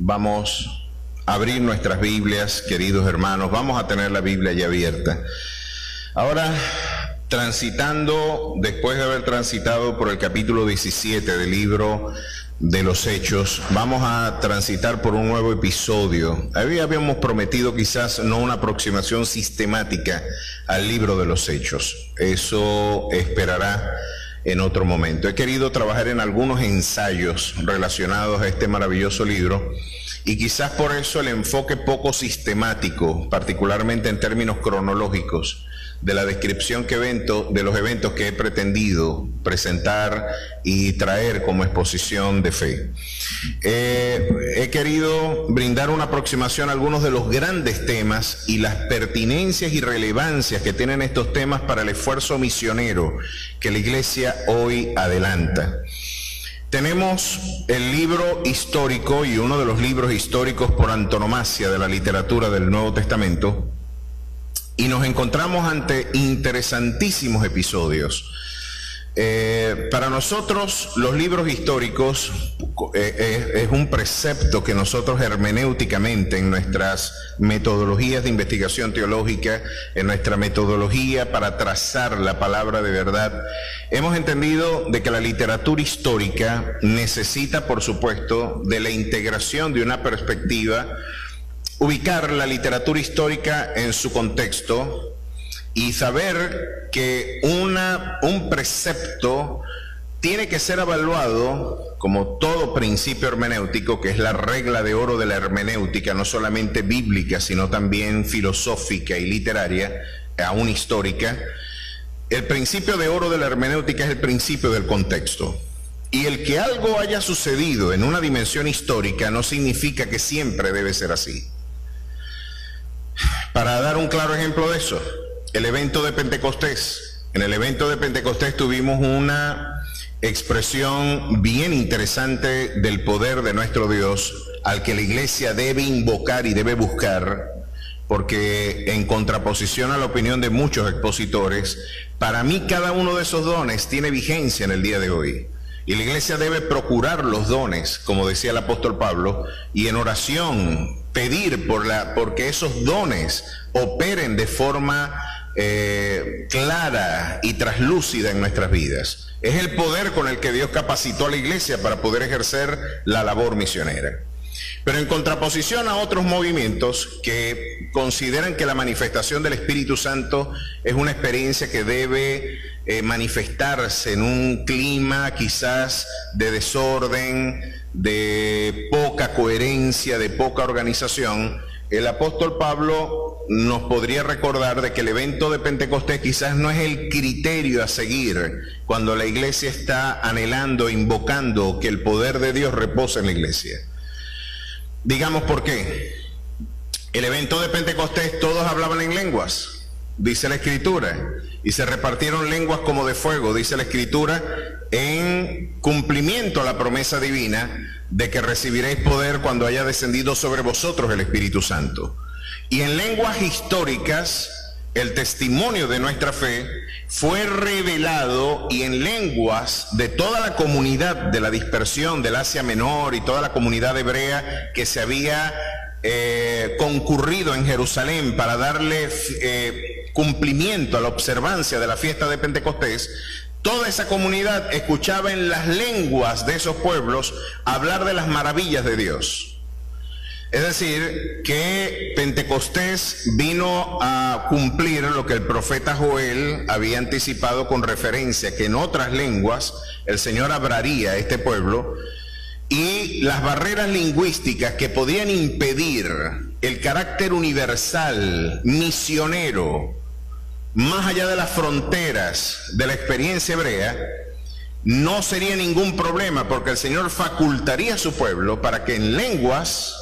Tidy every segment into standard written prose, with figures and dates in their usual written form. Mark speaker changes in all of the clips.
Speaker 1: Vamos a abrir nuestras Biblias, queridos hermanos. Vamos a tener la Biblia ya abierta. Ahora, después de haber transitado por el capítulo 17 del libro de los Hechos, vamos a transitar por un nuevo episodio. Habíamos prometido quizás no una aproximación sistemática al libro de los Hechos. Eso esperará en otro momento. He querido trabajar en algunos ensayos relacionados a este maravilloso libro y quizás por eso el enfoque poco sistemático, particularmente en términos cronológicos, de la descripción de los eventos que he pretendido presentar y traer como exposición de fe. He querido brindar una aproximación a algunos de los grandes temas y las pertinencias y relevancias que tienen estos temas para el esfuerzo misionero que la Iglesia hoy adelanta. Tenemos el libro histórico y uno de los libros históricos por antonomasia de la literatura del Nuevo Testamento, y nos encontramos ante interesantísimos episodios. Para nosotros los libros históricos es un precepto que nosotros hermenéuticamente en nuestras metodologías de investigación teológica, en nuestra metodología para trazar la palabra de verdad, hemos entendido de que la literatura histórica necesita, por supuesto, de la integración de una perspectiva, ubicar la literatura histórica en su contexto y saber que un precepto tiene que ser evaluado como todo principio hermenéutico, que es la regla de oro de la hermenéutica, no solamente bíblica, sino también filosófica y literaria, aún histórica. El principio de oro de la hermenéutica es el principio del contexto. Y el que algo haya sucedido en una dimensión histórica no significa que siempre debe ser así. Para dar un claro ejemplo de eso, el evento de Pentecostés. En el evento de Pentecostés tuvimos una expresión bien interesante del poder de nuestro Dios, al que la Iglesia debe invocar y debe buscar, porque en contraposición a la opinión de muchos expositores, para mí cada uno de esos dones tiene vigencia en el día de hoy. Y la Iglesia debe procurar los dones, como decía el apóstol Pablo, y en oración pedir porque esos dones operen de forma clara y traslúcida en nuestras vidas. Es el poder con el que Dios capacitó a la Iglesia para poder ejercer la labor misionera. Pero en contraposición a otros movimientos que consideran que la manifestación del Espíritu Santo es una experiencia que debe manifestarse en un clima quizás de desorden, de poca coherencia, de poca organización, el apóstol Pablo nos podría recordar de que el evento de Pentecostés quizás no es el criterio a seguir cuando la Iglesia está anhelando, invocando que el poder de Dios repose en la Iglesia. Digamos por qué. El evento de Pentecostés todos hablaban en lenguas, dice la Escritura, y se repartieron lenguas como de fuego, dice la Escritura, en cumplimiento a la promesa divina de que recibiréis poder cuando haya descendido sobre vosotros el Espíritu Santo. Y en lenguas históricas, el testimonio de nuestra fe fue revelado, y en lenguas de toda la comunidad de la dispersión del Asia Menor y toda la comunidad hebrea que se había concurrido en Jerusalén para darle cumplimiento a la observancia de la fiesta de Pentecostés, toda esa comunidad escuchaba en las lenguas de esos pueblos hablar de las maravillas de Dios. Es decir, que Pentecostés vino a cumplir lo que el profeta Joel había anticipado con referencia, que en otras lenguas el Señor hablaría a este pueblo, y las barreras lingüísticas que podían impedir el carácter universal, misionero, más allá de las fronteras de la experiencia hebrea, no sería ningún problema, porque el Señor facultaría a su pueblo para que en lenguas,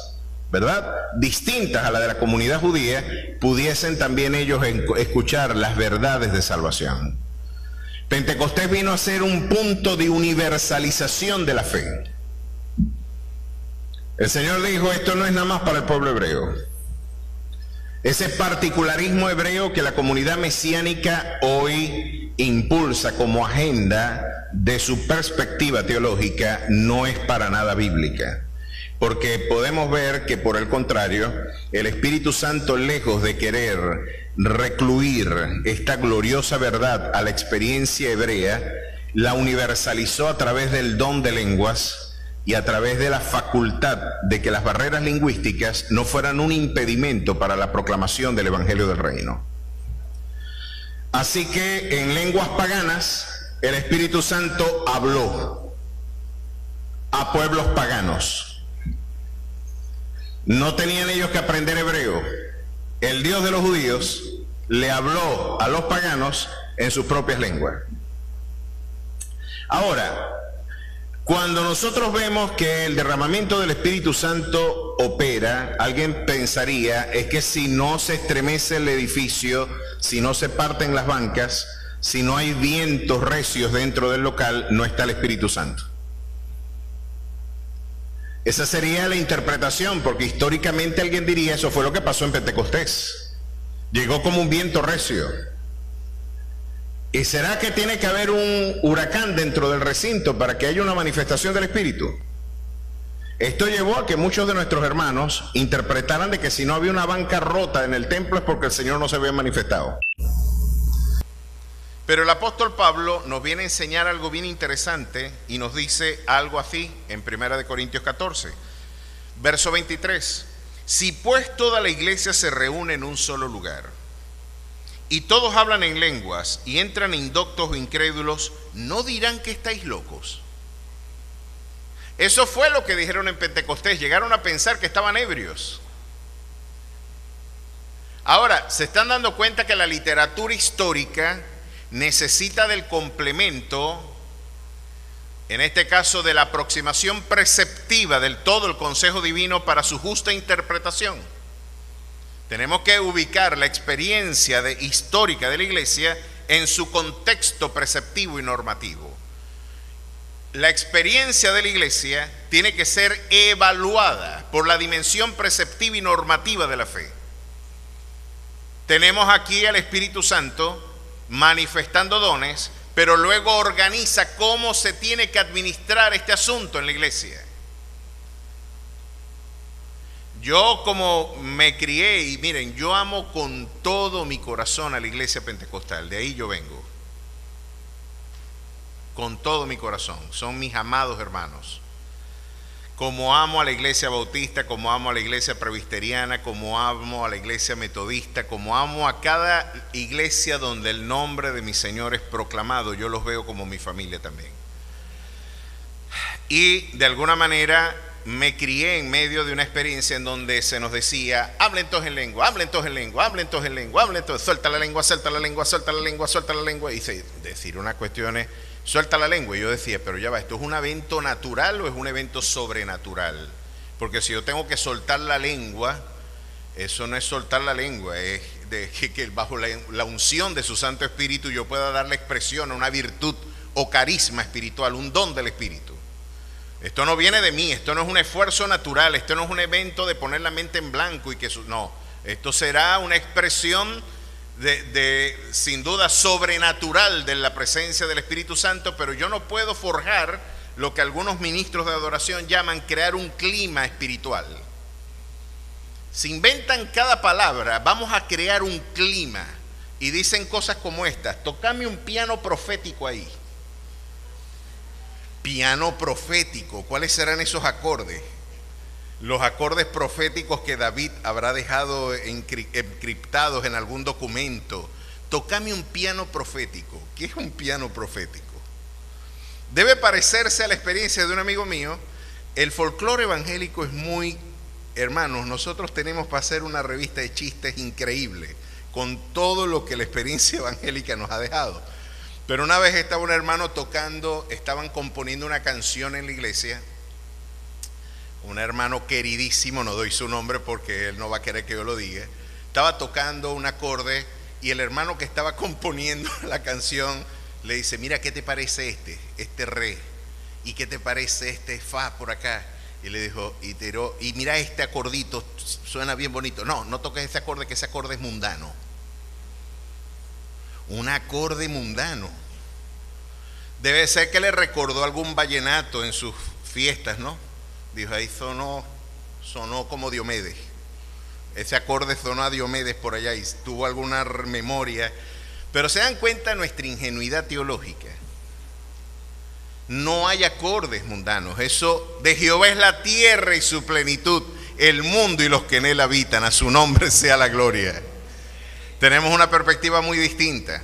Speaker 1: ¿verdad?, distintas a la de la comunidad judía, pudiesen también ellos escuchar las verdades de salvación. Pentecostés vino a ser un punto de universalización de la fe. El Señor dijo, esto no es nada más para el pueblo hebreo. Ese particularismo hebreo que la comunidad mesiánica hoy impulsa como agenda de su perspectiva teológica no es para nada bíblica. porque podemos ver que por el contrario, el Espíritu Santo, lejos de querer recluir esta gloriosa verdad a la experiencia hebrea, la universalizó a través del don de lenguas y a través de la facultad de que las barreras lingüísticas no fueran un impedimento para la proclamación del Evangelio del Reino. Así que en lenguas paganas, el Espíritu Santo habló a pueblos paganos. No tenían ellos que aprender hebreo. El Dios de los judíos le habló a los paganos en sus propias lenguas. Ahora, cuando nosotros vemos que el derramamiento del Espíritu Santo opera, alguien pensaría, es que si no se estremece el edificio, si no se parten las bancas, si no hay vientos recios dentro del local, no está el Espíritu Santo. Esa sería la interpretación, porque históricamente alguien diría, eso fue lo que pasó en Pentecostés. Llegó como un viento recio. ¿Y será que tiene que haber un huracán dentro del recinto para que haya una manifestación del Espíritu? Esto llevó a que muchos de nuestros hermanos interpretaran de que si no había una banca rota en el templo es porque el Señor no se había manifestado. Pero el apóstol Pablo nos viene a enseñar algo bien interesante y nos dice algo así en 1 Corintios 14, verso 23. Si pues toda la iglesia se reúne en un solo lugar y todos hablan en lenguas y entran indoctos o incrédulos, ¿no dirán que estáis locos? Eso fue lo que dijeron en Pentecostés, llegaron a pensar que estaban ebrios. Ahora, se están dando cuenta que la literatura histórica necesita del complemento, en este caso de la aproximación preceptiva del todo el consejo divino para su justa interpretación. Tenemos que ubicar la experiencia histórica de la iglesia en su contexto preceptivo y normativo. La experiencia de la iglesia tiene que ser evaluada por la dimensión preceptiva y normativa de la fe. Tenemos aquí al Espíritu Santo manifestando dones, pero luego organiza cómo se tiene que administrar este asunto en la iglesia. Yo, como me crié, y miren, yo amo con todo mi corazón a la iglesia pentecostal, de ahí yo vengo, con todo mi corazón, son mis amados hermanos. Como amo a la iglesia bautista, como amo a la iglesia presbiteriana, como amo a la iglesia metodista, como amo a cada iglesia donde el nombre de mi Señor es proclamado, yo los veo como mi familia también. Y de alguna manera me crié en medio de una experiencia en donde se nos decía, hablen todos en lengua, hablen todos en lengua, hablen todos en lengua, hablen todos, suelta la lengua, suelta la lengua, suelta la lengua, suelta la lengua, y decir unas cuestiones. Suelta la lengua. Y yo decía, pero ya va, ¿esto es un evento natural o es un evento sobrenatural? Porque si yo tengo que soltar la lengua, eso no es soltar la lengua, es de que bajo la unción de su Santo Espíritu yo pueda darle expresión a una virtud o carisma espiritual, un don del Espíritu. Esto no viene de mí, esto no es un esfuerzo natural, esto no es un evento de poner la mente en blanco y que no, esto será una expresión sin duda sobrenatural de la presencia del Espíritu Santo, pero yo no puedo forjar lo que algunos ministros de adoración llaman crear un clima espiritual. Se inventan cada palabra, vamos a crear un clima, y dicen cosas como estas: tocame un piano profético ahí. Piano profético, ¿cuáles serán esos acordes? Los acordes proféticos que David habrá dejado encriptados en algún documento. Tócame un piano profético. ¿Qué es un piano profético? Debe parecerse a la experiencia de un amigo mío. El folclore evangélico es muy, hermanos, nosotros tenemos para hacer una revista de chistes increíble con todo lo que la experiencia evangélica nos ha dejado. Pero una vez estaba un hermano tocando, estaban componiendo una canción en la iglesia. Un hermano queridísimo, no doy su nombre porque él no va a querer que yo lo diga, estaba tocando un acorde y el hermano que estaba componiendo la canción le dice, mira, ¿qué te parece este re? ¿Y qué te parece este fa por acá? Y le dijo, y mira este acordito, suena bien bonito. No, no toques ese acorde, que ese acorde es mundano. Un acorde mundano. Debe ser que le recordó algún vallenato en sus fiestas, ¿no? Dijo, ahí sonó como Diomedes. Ese acorde sonó a Diomedes por allá y tuvo alguna memoria. Pero se dan cuenta de nuestra ingenuidad teológica. No hay acordes mundanos. Eso de Jehová es la tierra y su plenitud, el mundo y los que en él habitan. A su nombre sea la gloria. Tenemos una perspectiva muy distinta.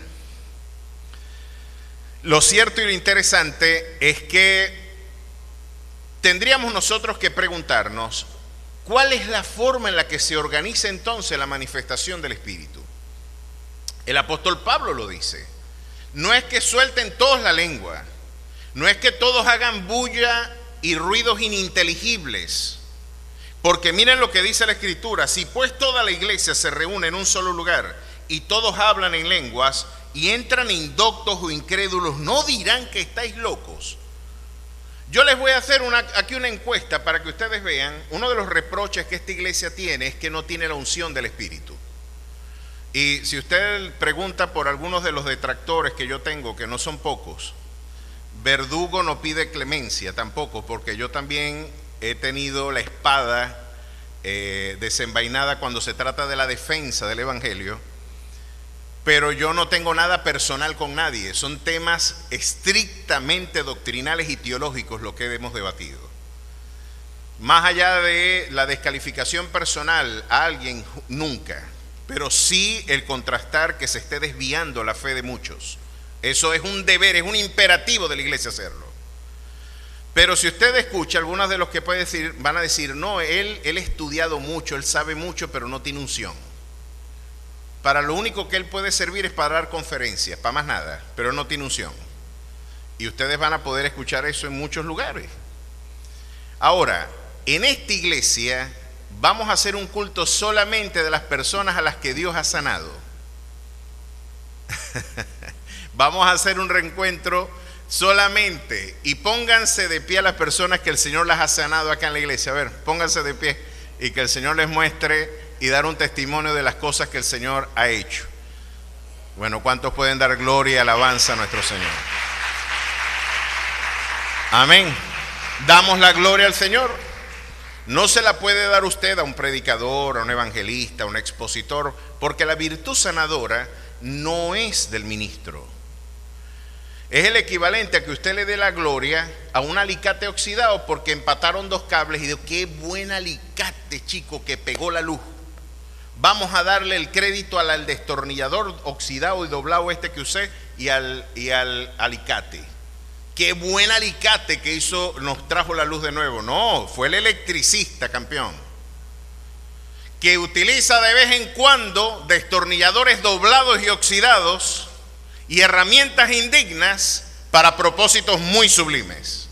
Speaker 1: Lo cierto y lo interesante es que tendríamos nosotros que preguntarnos cuál es la forma en la que se organiza entonces la manifestación del Espíritu. El apóstol Pablo lo dice. No es que suelten todos la lengua, no es que todos hagan bulla y ruidos ininteligibles, porque miren lo que dice la Escritura: si pues toda la iglesia se reúne en un solo lugar y todos hablan en lenguas y entran indoctos o incrédulos, ¿no dirán que estáis locos? Yo les voy a hacer aquí una encuesta para que ustedes vean. Uno de los reproches que esta iglesia tiene es que no tiene la unción del Espíritu. Y si usted pregunta por algunos de los detractores que yo tengo, que no son pocos, verdugo no pide clemencia tampoco, porque yo también he tenido la espada desenvainada cuando se trata de la defensa del Evangelio. Pero yo no tengo nada personal con nadie. Son temas estrictamente doctrinales y teológicos lo que hemos debatido. Más allá de la descalificación personal a alguien, nunca. Pero sí el contrastar que se esté desviando la fe de muchos. Eso es un deber, es un imperativo de la iglesia hacerlo. Pero si usted escucha, algunos de los que puede decir, van a decir, no, él ha estudiado mucho, él sabe mucho, pero no tiene unción. Para lo único que él puede servir es para dar conferencias, para más nada, pero no tiene unción. Y ustedes van a poder escuchar eso en muchos lugares. Ahora, en esta iglesia vamos a hacer un culto solamente de las personas a las que Dios ha sanado. Vamos a hacer un reencuentro solamente, y pónganse de pie a las personas que el Señor las ha sanado acá en la iglesia. A ver, pónganse de pie y que el Señor les muestre y dar un testimonio de las cosas que el Señor ha hecho. Bueno, ¿cuántos pueden dar gloria y alabanza a nuestro Señor? Amén. Damos la gloria al Señor. No se la puede dar usted a un predicador, a un evangelista, a un expositor, porque la virtud sanadora no es del ministro. Es el equivalente a que usted le dé la gloria a un alicate oxidado porque empataron dos cables y dijo, qué buen alicate, chico, que pegó la luz. Vamos a darle el crédito al destornillador oxidado y doblado que usé y al alicate. Qué buen alicate que hizo, nos trajo la luz de nuevo. No, fue el electricista, campeón, que utiliza de vez en cuando destornilladores doblados y oxidados y herramientas indignas para propósitos muy sublimes.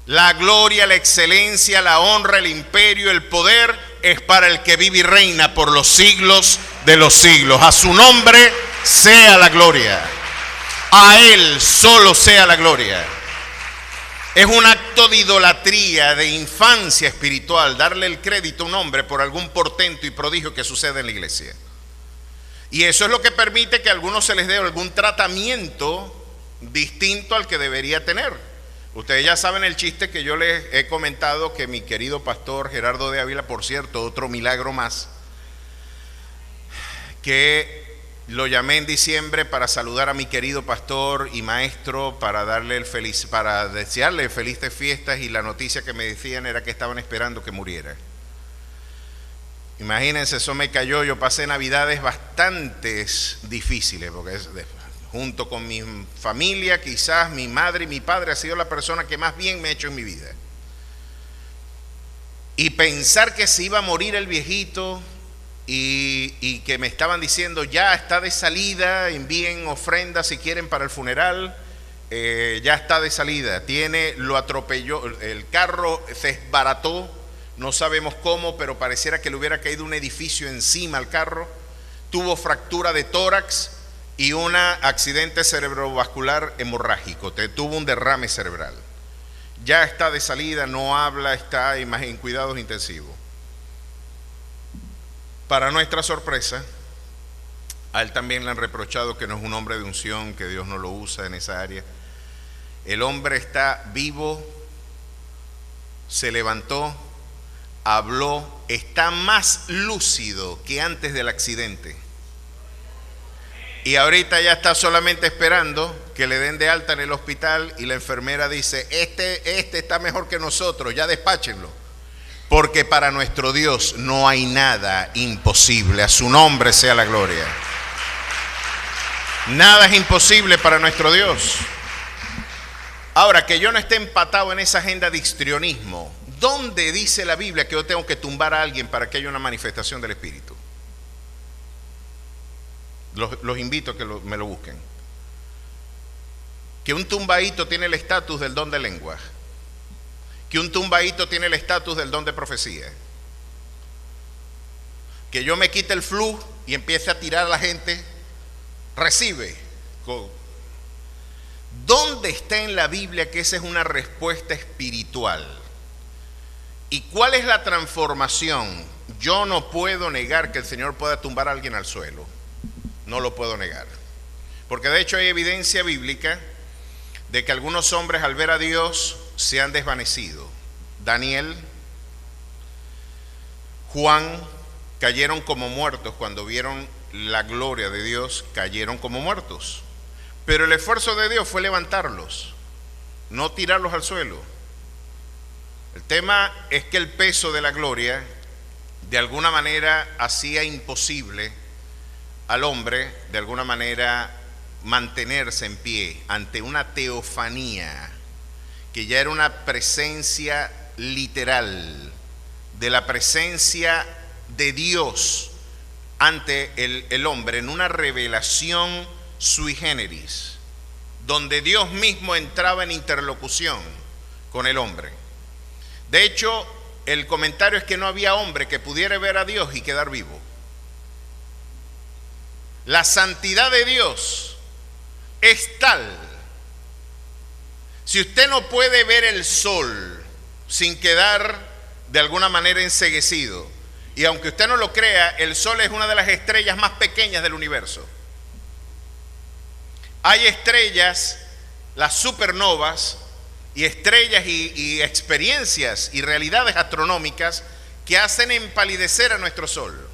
Speaker 1: La gloria, la excelencia, la honra, el imperio, el poder es para el que vive y reina por los siglos de los siglos. A su nombre sea la gloria. A Él solo sea la gloria. Es un acto de idolatría, de infancia espiritual, darle el crédito a un hombre por algún portento y prodigio que sucede en la iglesia. Y eso es lo que permite que a algunos se les dé algún tratamiento distinto al que debería tener. Ustedes ya saben el chiste que yo les he comentado, que mi querido pastor Gerardo de Ávila, por cierto, otro milagro más, que lo llamé en diciembre para saludar a mi querido pastor y maestro, para desearle felices fiestas, y la noticia que me decían era que estaban esperando que muriera. Imagínense, eso me cayó. Yo pasé navidades bastante difíciles, porque junto con mi familia, quizás mi madre y mi padre ha sido la persona que más bien me ha hecho en mi vida. Y pensar que se iba a morir el viejito y que me estaban diciendo, ya está de salida, envíen ofrendas si quieren para el funeral, ya está de salida, lo atropelló, el carro se desbarató, no sabemos cómo, pero pareciera que le hubiera caído un edificio encima al carro, tuvo fractura de tórax y un accidente cerebrovascular hemorrágico, tuvo un derrame cerebral. Ya está de salida, no habla, está en cuidados intensivos. Para nuestra sorpresa, a él también le han reprochado que no es un hombre de unción, que Dios no lo usa en esa área. El hombre está vivo, se levantó, habló, está más lúcido que antes del accidente. Y ahorita ya está solamente esperando que le den de alta en el hospital y la enfermera dice, este está mejor que nosotros, ya despáchenlo. Porque para nuestro Dios no hay nada imposible. A su nombre sea la gloria. Nada es imposible para nuestro Dios. Ahora, que yo no esté empatado en esa agenda de histrionismo. ¿Dónde dice la Biblia que yo tengo que tumbar a alguien para que haya una manifestación del Espíritu? Los invito a que me lo busquen. Que un tumbadito tiene el estatus del don de lengua. Que un tumbadito tiene el estatus del don de profecía. Que yo me quite el flu y empiece a tirar a la gente. Recibe. ¿Dónde está en la Biblia que esa es una respuesta espiritual? ¿Y cuál es la transformación? Yo no puedo negar que el Señor pueda tumbar a alguien al suelo. No lo puedo negar. Porque de hecho hay evidencia bíblica de que algunos hombres al ver a Dios se han desvanecido. Daniel, Juan, cayeron como muertos cuando vieron la gloria de Dios, cayeron como muertos. Pero el esfuerzo de Dios fue levantarlos, no tirarlos al suelo. El tema es que el peso de la gloria de alguna manera hacía imposible al hombre, de alguna manera, mantenerse en pie ante una teofanía que ya era una presencia literal de la presencia de Dios ante el hombre en una revelación sui generis, donde Dios mismo entraba en interlocución con el hombre. De hecho, el comentario es que no había hombre que pudiera ver a Dios y quedar vivo. La santidad de Dios es tal. Si usted no puede ver el sol sin quedar de alguna manera enceguecido, y aunque usted no lo crea, el sol es una de las estrellas más pequeñas del universo. Hay estrellas, las supernovas, y estrellas y experiencias y realidades astronómicas que hacen empalidecer a nuestro sol.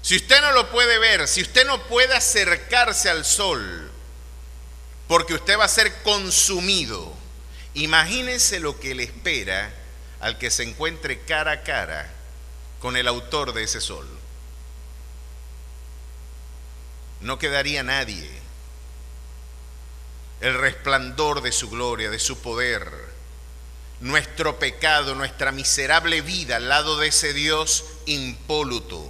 Speaker 1: Si usted no lo puede ver, si usted no puede acercarse al sol, porque usted va a ser consumido, imagínense lo que le espera al que se encuentre cara a cara con el autor de ese sol. No quedaría nadie. El resplandor de su gloria, de su poder, nuestro pecado, nuestra miserable vida al lado de ese Dios impoluto.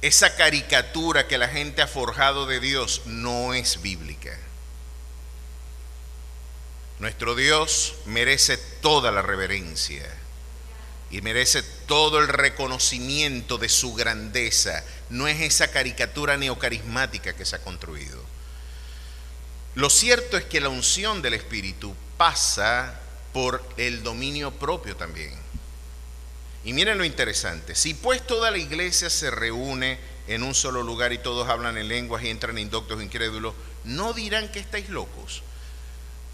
Speaker 1: Esa caricatura que la gente ha forjado de Dios no es bíblica. Nuestro Dios merece toda la reverencia y merece todo el reconocimiento de su grandeza. No es esa caricatura neocarismática que se ha construido. Lo cierto es que la unción del Espíritu pasa por el dominio propio también. Y miren lo interesante, si pues toda la iglesia se reúne en un solo lugar y todos hablan en lenguas y entran indoctos incrédulos, ¿no dirán que estáis locos?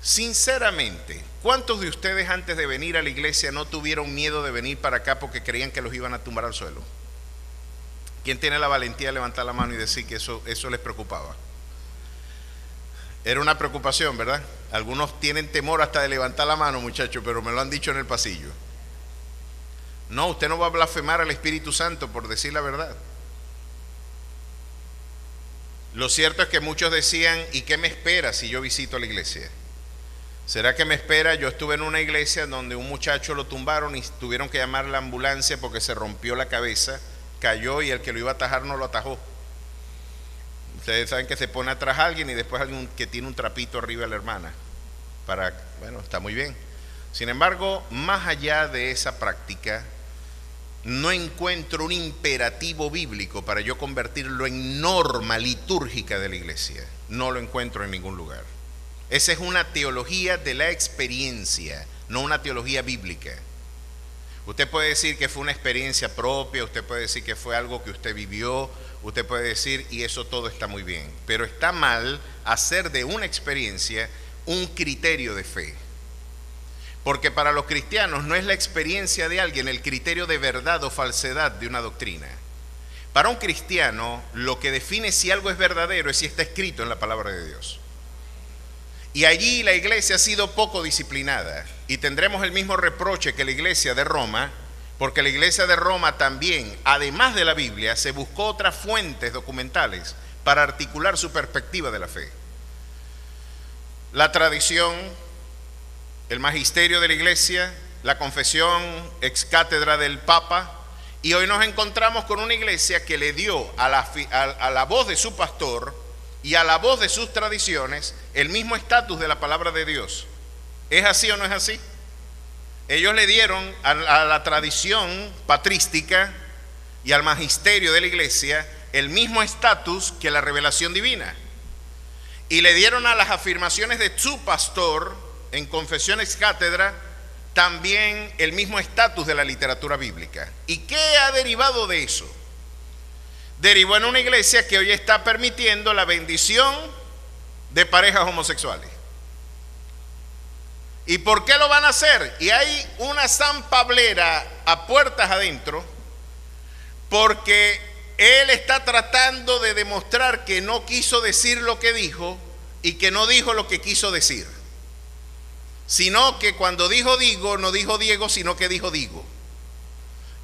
Speaker 1: Sinceramente, ¿cuántos de ustedes antes de venir a la iglesia no tuvieron miedo de venir para acá porque creían que los iban a tumbar al suelo? ¿Quién tiene la valentía de levantar la mano y decir que eso les preocupaba? Era una preocupación, ¿verdad? Algunos tienen temor hasta de levantar la mano, muchachos, pero me lo han dicho en el pasillo. No, usted no va a blasfemar al Espíritu Santo por decir la verdad. Lo cierto es que muchos decían, ¿y qué me espera si yo visito la iglesia? ¿Será que me espera? Yo estuve en una iglesia donde un muchacho lo tumbaron y tuvieron que llamar a la ambulancia porque se rompió la cabeza, cayó y el que lo iba a atajar no lo atajó. Ustedes saben que se pone atrás a alguien y después alguien que tiene un trapito arriba a la hermana. Bueno, está muy bien. Sin embargo, más allá de esa práctica, no encuentro un imperativo bíblico para yo convertirlo en norma litúrgica de la iglesia. No lo encuentro en ningún lugar. Esa es una teología de la experiencia, no una teología bíblica. Usted puede decir que fue una experiencia propia, usted puede decir que fue algo que usted vivió, usted puede decir, y eso todo está muy bien, pero está mal hacer de una experiencia un criterio de fe. Porque para los cristianos no es la experiencia de alguien el criterio de verdad o falsedad de una doctrina. Para un cristiano, lo que define si algo es verdadero es si está escrito en la palabra de Dios. Y allí la iglesia ha sido poco disciplinada, y tendremos el mismo reproche que la iglesia de Roma, porque la iglesia de Roma también, además de la Biblia, se buscó otras fuentes documentales para articular su perspectiva de la fe. La tradición, el magisterio de la iglesia, la confesión ex cátedra del Papa, y hoy nos encontramos con una iglesia que le dio a la voz de su pastor y a la voz de sus tradiciones el mismo estatus de la palabra de Dios. ¿Es así o no es así? Ellos le dieron a la tradición patrística y al magisterio de la iglesia el mismo estatus que la revelación divina. Y le dieron a las afirmaciones de su pastor en confesión ex cátedra también el mismo estatus de la literatura bíblica. ¿Y qué ha derivado de eso? Derivó en una iglesia que hoy está permitiendo la bendición de parejas homosexuales. ¿Y por qué lo van a hacer? Y hay una sanpablera a puertas adentro, porque él está tratando de demostrar que no quiso decir lo que dijo y que no dijo lo que quiso decir. Sino que cuando dijo digo, no dijo Diego, sino que dijo digo.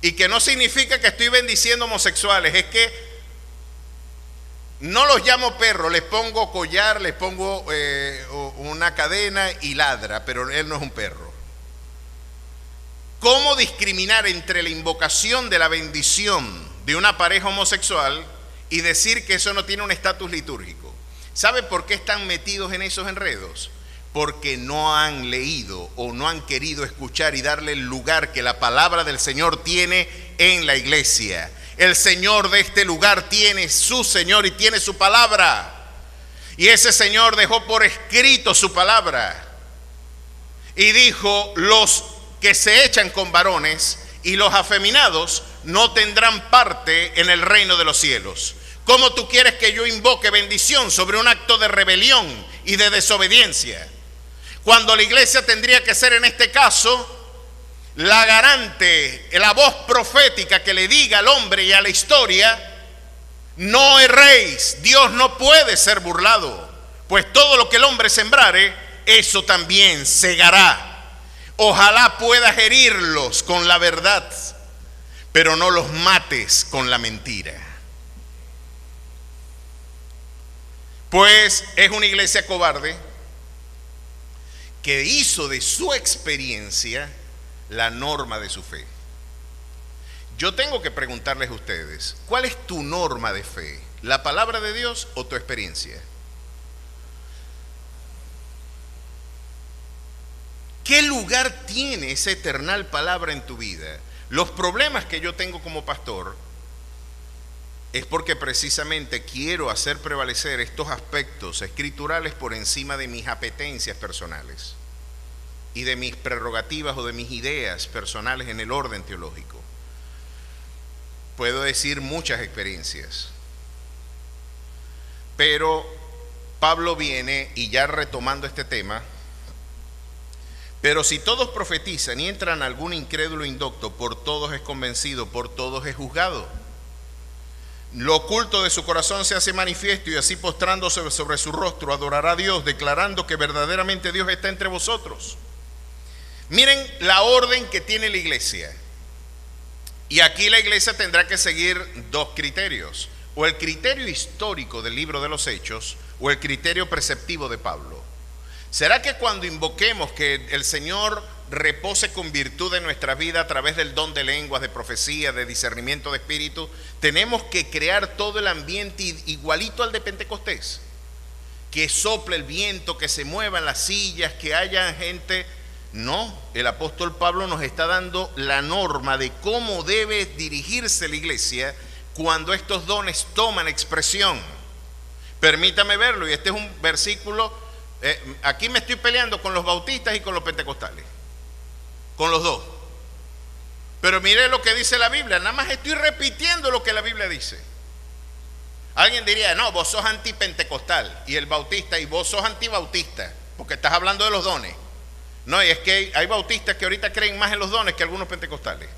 Speaker 1: Y que no significa que estoy bendiciendo homosexuales, es que no los llamo perros, les pongo collar, les pongo una cadena y ladra, pero él no es un perro. ¿Cómo discriminar entre la invocación de la bendición de una pareja homosexual y decir que eso no tiene un estatus litúrgico? ¿Sabe por qué están metidos en esos enredos? Porque no han leído o no han querido escuchar y darle el lugar que la palabra del Señor tiene en la iglesia. El Señor de este lugar tiene su Señor y tiene su palabra. Y ese Señor dejó por escrito su palabra. Y dijo, los que se echan con varones y los afeminados no tendrán parte en el reino de los cielos. ¿Cómo tú quieres que yo invoque bendición sobre un acto de rebelión y de desobediencia? Cuando la iglesia tendría que ser en este caso la garante, la voz profética que le diga al hombre y a la historia, no erréis, Dios no puede ser burlado, pues todo lo que el hombre sembrare, eso también segará. Ojalá puedas herirlos con la verdad, pero no los mates con la mentira. Pues es una iglesia cobarde que hizo de su experiencia la norma de su fe. Yo tengo que preguntarles a ustedes, ¿cuál es tu norma de fe? ¿La palabra de Dios o tu experiencia? ¿Qué lugar tiene esa eternal palabra en tu vida? Los problemas que yo tengo como pastor es porque precisamente quiero hacer prevalecer estos aspectos escriturales por encima de mis apetencias personales y de mis prerrogativas o de mis ideas personales en el orden teológico. Puedo decir muchas experiencias, pero Pablo viene y ya retomando este tema, pero si todos profetizan y entran algún incrédulo indocto, por todos es convencido, por todos es juzgado. Lo oculto de su corazón se hace manifiesto y así postrándose sobre su rostro adorará a Dios, declarando que verdaderamente Dios está entre vosotros. Miren la orden que tiene la iglesia. Y aquí la iglesia tendrá que seguir dos criterios: o el criterio histórico del libro de los Hechos o el criterio preceptivo de Pablo. ¿Será que cuando invoquemos que el Señor repose con virtud en nuestra vida a través del don de lenguas, de profecía, de discernimiento de espíritu, tenemos que crear todo el ambiente igualito al de Pentecostés? Que sople el viento, que se muevan las sillas, que haya gente. No, el apóstol Pablo nos está dando la norma de cómo debe dirigirse la iglesia cuando estos dones toman expresión. Permítame verlo, y este es un versículo, aquí me estoy peleando con los bautistas y con los pentecostales, con los dos. Pero mire lo que dice la Biblia, nada más estoy repitiendo lo que la Biblia dice. Alguien diría, no, vos sos antipentecostal, y el bautista, y vos sos antibautista, porque estás hablando de los dones. No, y es que hay bautistas que ahorita creen más en los dones que algunos pentecostales.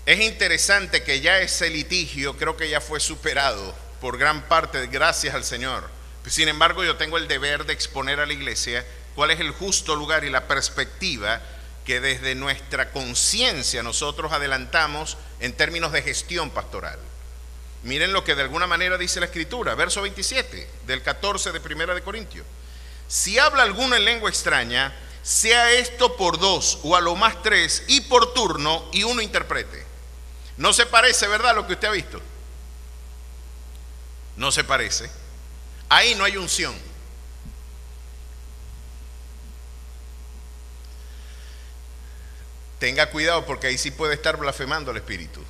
Speaker 1: Es interesante que ya ese litigio creo que ya fue superado por gran parte, gracias al Señor. Sin embargo, yo tengo el deber de exponer a la iglesia cuál es el justo lugar y la perspectiva que desde nuestra conciencia nosotros adelantamos en términos de gestión pastoral. Miren lo que de alguna manera dice la Escritura, verso 27 del 14 de Primera de Corintios. Si habla alguno en lengua extraña, sea esto por 2 o a lo más 3 y por turno, y uno interprete. No se parece, ¿verdad?, lo que usted ha visto. No se parece. Ahí no hay unción. Tenga cuidado, porque ahí sí puede estar blasfemando al Espíritu,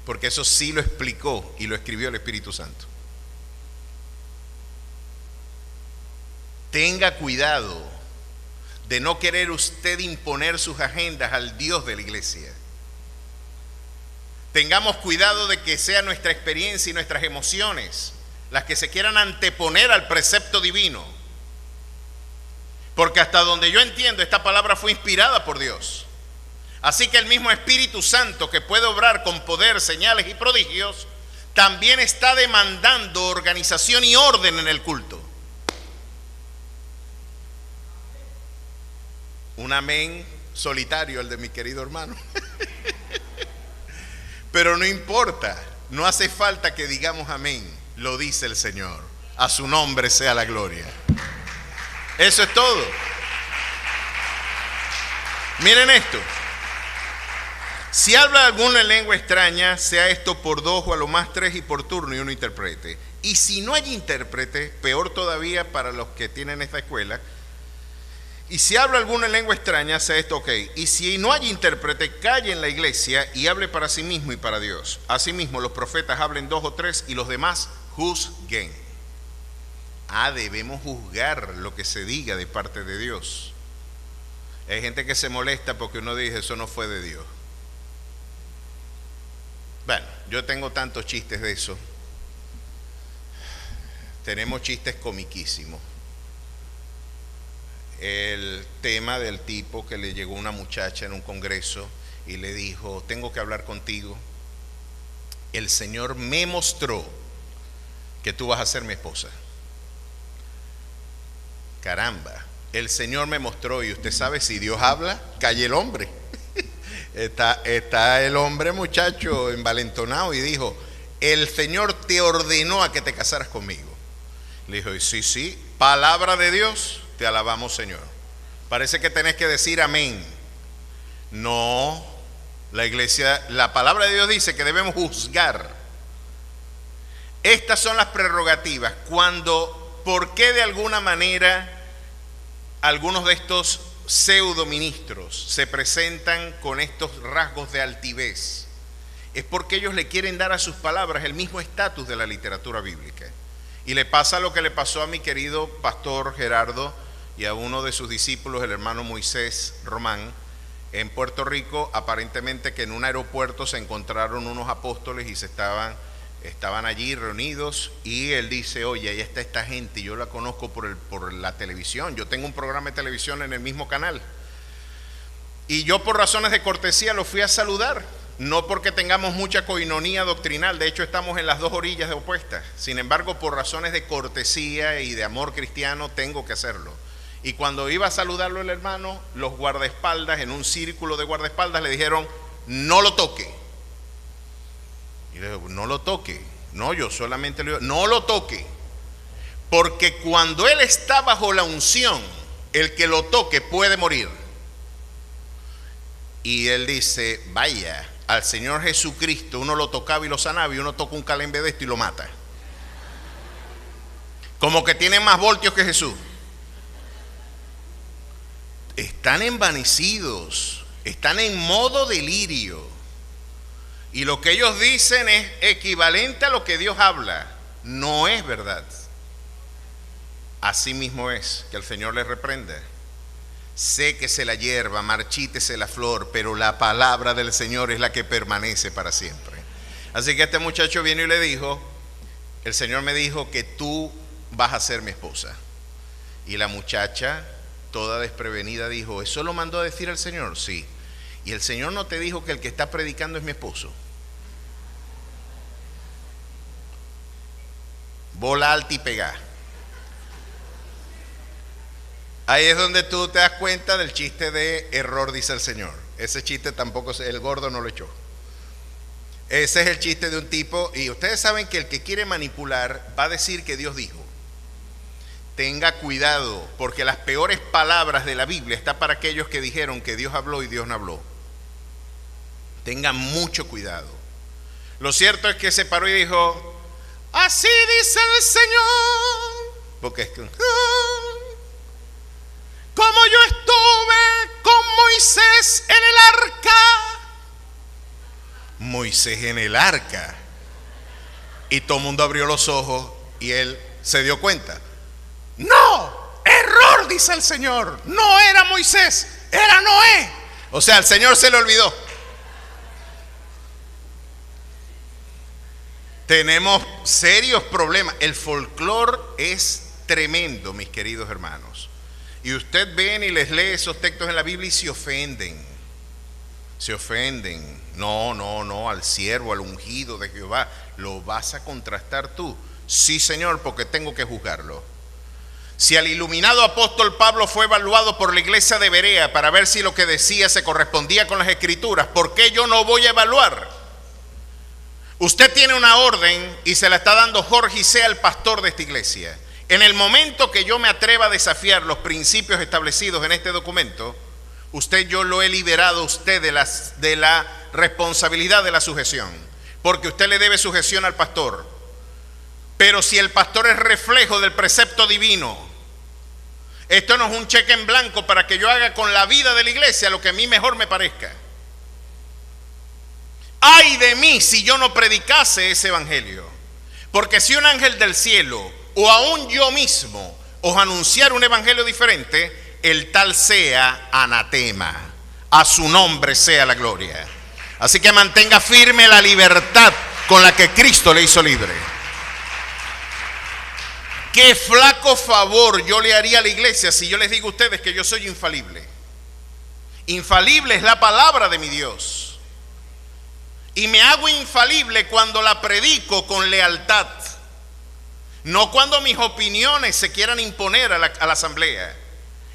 Speaker 1: porque eso sí lo explicó y lo escribió el Espíritu Santo. Tenga cuidado de no querer usted imponer sus agendas al Dios de la iglesia. Tengamos cuidado de que sea nuestra experiencia y nuestras emociones las que se quieran anteponer al precepto divino. Porque hasta donde yo entiendo, esta palabra fue inspirada por Dios. Así que el mismo Espíritu Santo, que puede obrar con poder, señales y prodigios, también está demandando organización y orden en el culto. Un amén solitario el de mi querido hermano. Pero no importa, no hace falta que digamos amén, lo dice el Señor. A su nombre sea la gloria. Eso es todo. Miren esto. Si habla alguna lengua extraña, sea esto por 2 o a lo más 3 y por turno, y uno interprete. Y si no hay intérprete, peor todavía para los que tienen esta escuela. Y si habla alguna lengua extraña, sea esto ok. Y si no hay intérprete, calle en la iglesia y hable para sí mismo y para Dios. Asimismo, los profetas hablen 2 o 3 y los demás juzguen. Debemos juzgar lo que se diga de parte de Dios. Hay gente que se molesta porque uno dice, eso no fue de Dios. Bueno, yo tengo tantos chistes de eso. Tenemos chistes comiquísimos. El tema del tipo que le llegó una muchacha en un congreso y le dijo, tengo que hablar contigo. El Señor me mostró que tú vas a ser mi esposa. Caramba, el Señor me mostró, y usted sabe, si Dios habla, calle el hombre. Está el hombre, muchacho, envalentonado, y dijo, el Señor te ordenó a que te casaras conmigo. Le dijo, sí, palabra de Dios, te alabamos, Señor. Parece que tenés que decir amén. No, la iglesia, la palabra de Dios dice que debemos juzgar. Estas son las prerrogativas. ¿Por qué de alguna manera algunos de estos pseudo ministros se presentan con estos rasgos de altivez? Es porque ellos le quieren dar a sus palabras el mismo estatus de la literatura bíblica. Y le pasa lo que le pasó a mi querido pastor Gerardo y a uno de sus discípulos, el hermano Moisés Román, en Puerto Rico. Aparentemente que en un aeropuerto se encontraron unos apóstoles y estaban allí reunidos, y él dice, oye, ahí está esta gente, y yo la conozco por la televisión, yo tengo un programa de televisión en el mismo canal, y yo por razones de cortesía lo fui a saludar, no porque tengamos mucha coinonía doctrinal, de hecho estamos en las dos orillas de opuestas, sin embargo por razones de cortesía y de amor cristiano tengo que hacerlo. Y cuando iba a saludarlo el hermano, los guardaespaldas, en un círculo de guardaespaldas, le dijeron, no lo toque. Y le digo, no lo toque. No, yo solamente le digo, no lo toque. Porque cuando él está bajo la unción, el que lo toque puede morir. Y él dice, vaya, al Señor Jesucristo uno lo tocaba y lo sanaba, y uno toca un calembe de esto y lo mata. Como que tiene más voltios que Jesús. Están envanecidos, están en modo delirio. Y lo que ellos dicen es equivalente a lo que Dios habla. No es verdad. Así mismo es, que el Señor les reprenda. Séquese la hierba, marchítese la flor, pero la palabra del Señor es la que permanece para siempre. Así que este muchacho vino y le dijo, el Señor me dijo que tú vas a ser mi esposa. Y la muchacha, toda desprevenida, dijo, ¿eso lo mandó a decir el Señor? Sí. Y el Señor no te dijo que el que está predicando es mi esposo. Bola alta y pegá. Ahí es donde tú te das cuenta del chiste de error, dice el Señor. Ese chiste tampoco, el gordo no lo echó. Ese es el chiste de un tipo, y ustedes saben que el que quiere manipular va a decir que Dios dijo. Tenga cuidado, porque las peores palabras de la Biblia están para aquellos que dijeron que Dios habló y Dios no habló. Tengan mucho cuidado. Lo cierto es que se paró y dijo, así dice el Señor, porque es que como yo estuve con Moisés en el arca. Moisés en el arca. Y todo el mundo abrió los ojos y él se dio cuenta. No, error, dice el Señor. No era Moisés, era Noé. O sea, al Señor se le olvidó. Tenemos serios problemas. El folclore es tremendo, mis queridos hermanos. Y usted ven y les lee esos textos en la Biblia y se ofenden. Se ofenden. No, al siervo, al ungido de Jehová. ¿Lo vas a contrastar tú? Sí, Señor, porque tengo que juzgarlo. Si al iluminado apóstol Pablo fue evaluado por la iglesia de Berea para ver si lo que decía se correspondía con las escrituras, ¿por qué yo no voy a evaluar? Usted tiene una orden y se la está dando Jorge y sea el pastor de esta iglesia. En el momento que yo me atreva a desafiar los principios establecidos en este documento, yo lo he liberado a usted de la responsabilidad de la sujeción, porque usted le debe sujeción al pastor. Pero si el pastor es reflejo del precepto divino, esto no es un cheque en blanco para que yo haga con la vida de la iglesia lo que a mí mejor me parezca. Ay de mí si yo no predicase ese evangelio, porque si un ángel del cielo o aún yo mismo os anunciar un evangelio diferente, el tal sea anatema, a su nombre sea la gloria. Así que mantenga firme la libertad con la que Cristo le hizo libre. Qué flaco favor yo le haría a la iglesia si yo les digo a ustedes que yo soy infalible. Infalible es la palabra de mi Dios. Y me hago infalible cuando la predico con lealtad. No cuando mis opiniones se quieran imponer a la asamblea.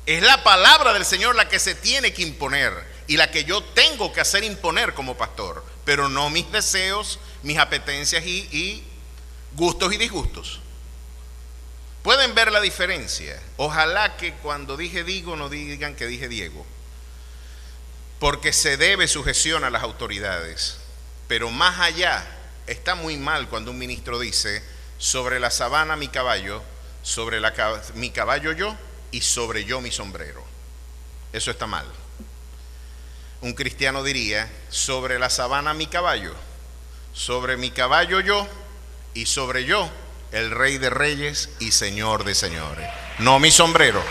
Speaker 1: Es la palabra del Señor la que se tiene que imponer y la que yo tengo que hacer imponer como pastor, pero no mis deseos, mis apetencias y gustos y disgustos. Pueden ver la diferencia. Ojalá que cuando dije digo no digan que dije Diego, porque se debe sujeción a las autoridades. Pero más allá, está muy mal cuando un ministro dice, sobre la sabana mi caballo, sobre mi caballo yo, y sobre yo mi sombrero. Eso está mal. Un cristiano diría, sobre la sabana mi caballo, sobre mi caballo yo, y sobre yo el Rey de Reyes y Señor de Señores. No mi sombrero.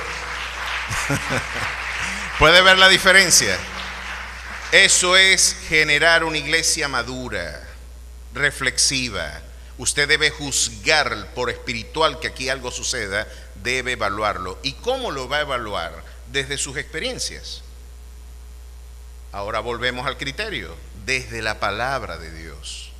Speaker 1: ¿Puede ver la diferencia? Eso es generar una iglesia madura, reflexiva. Usted debe juzgar por espiritual que aquí algo suceda, debe evaluarlo. ¿Y cómo lo va a evaluar? Desde sus experiencias. Ahora volvemos al criterio, desde la palabra de Dios.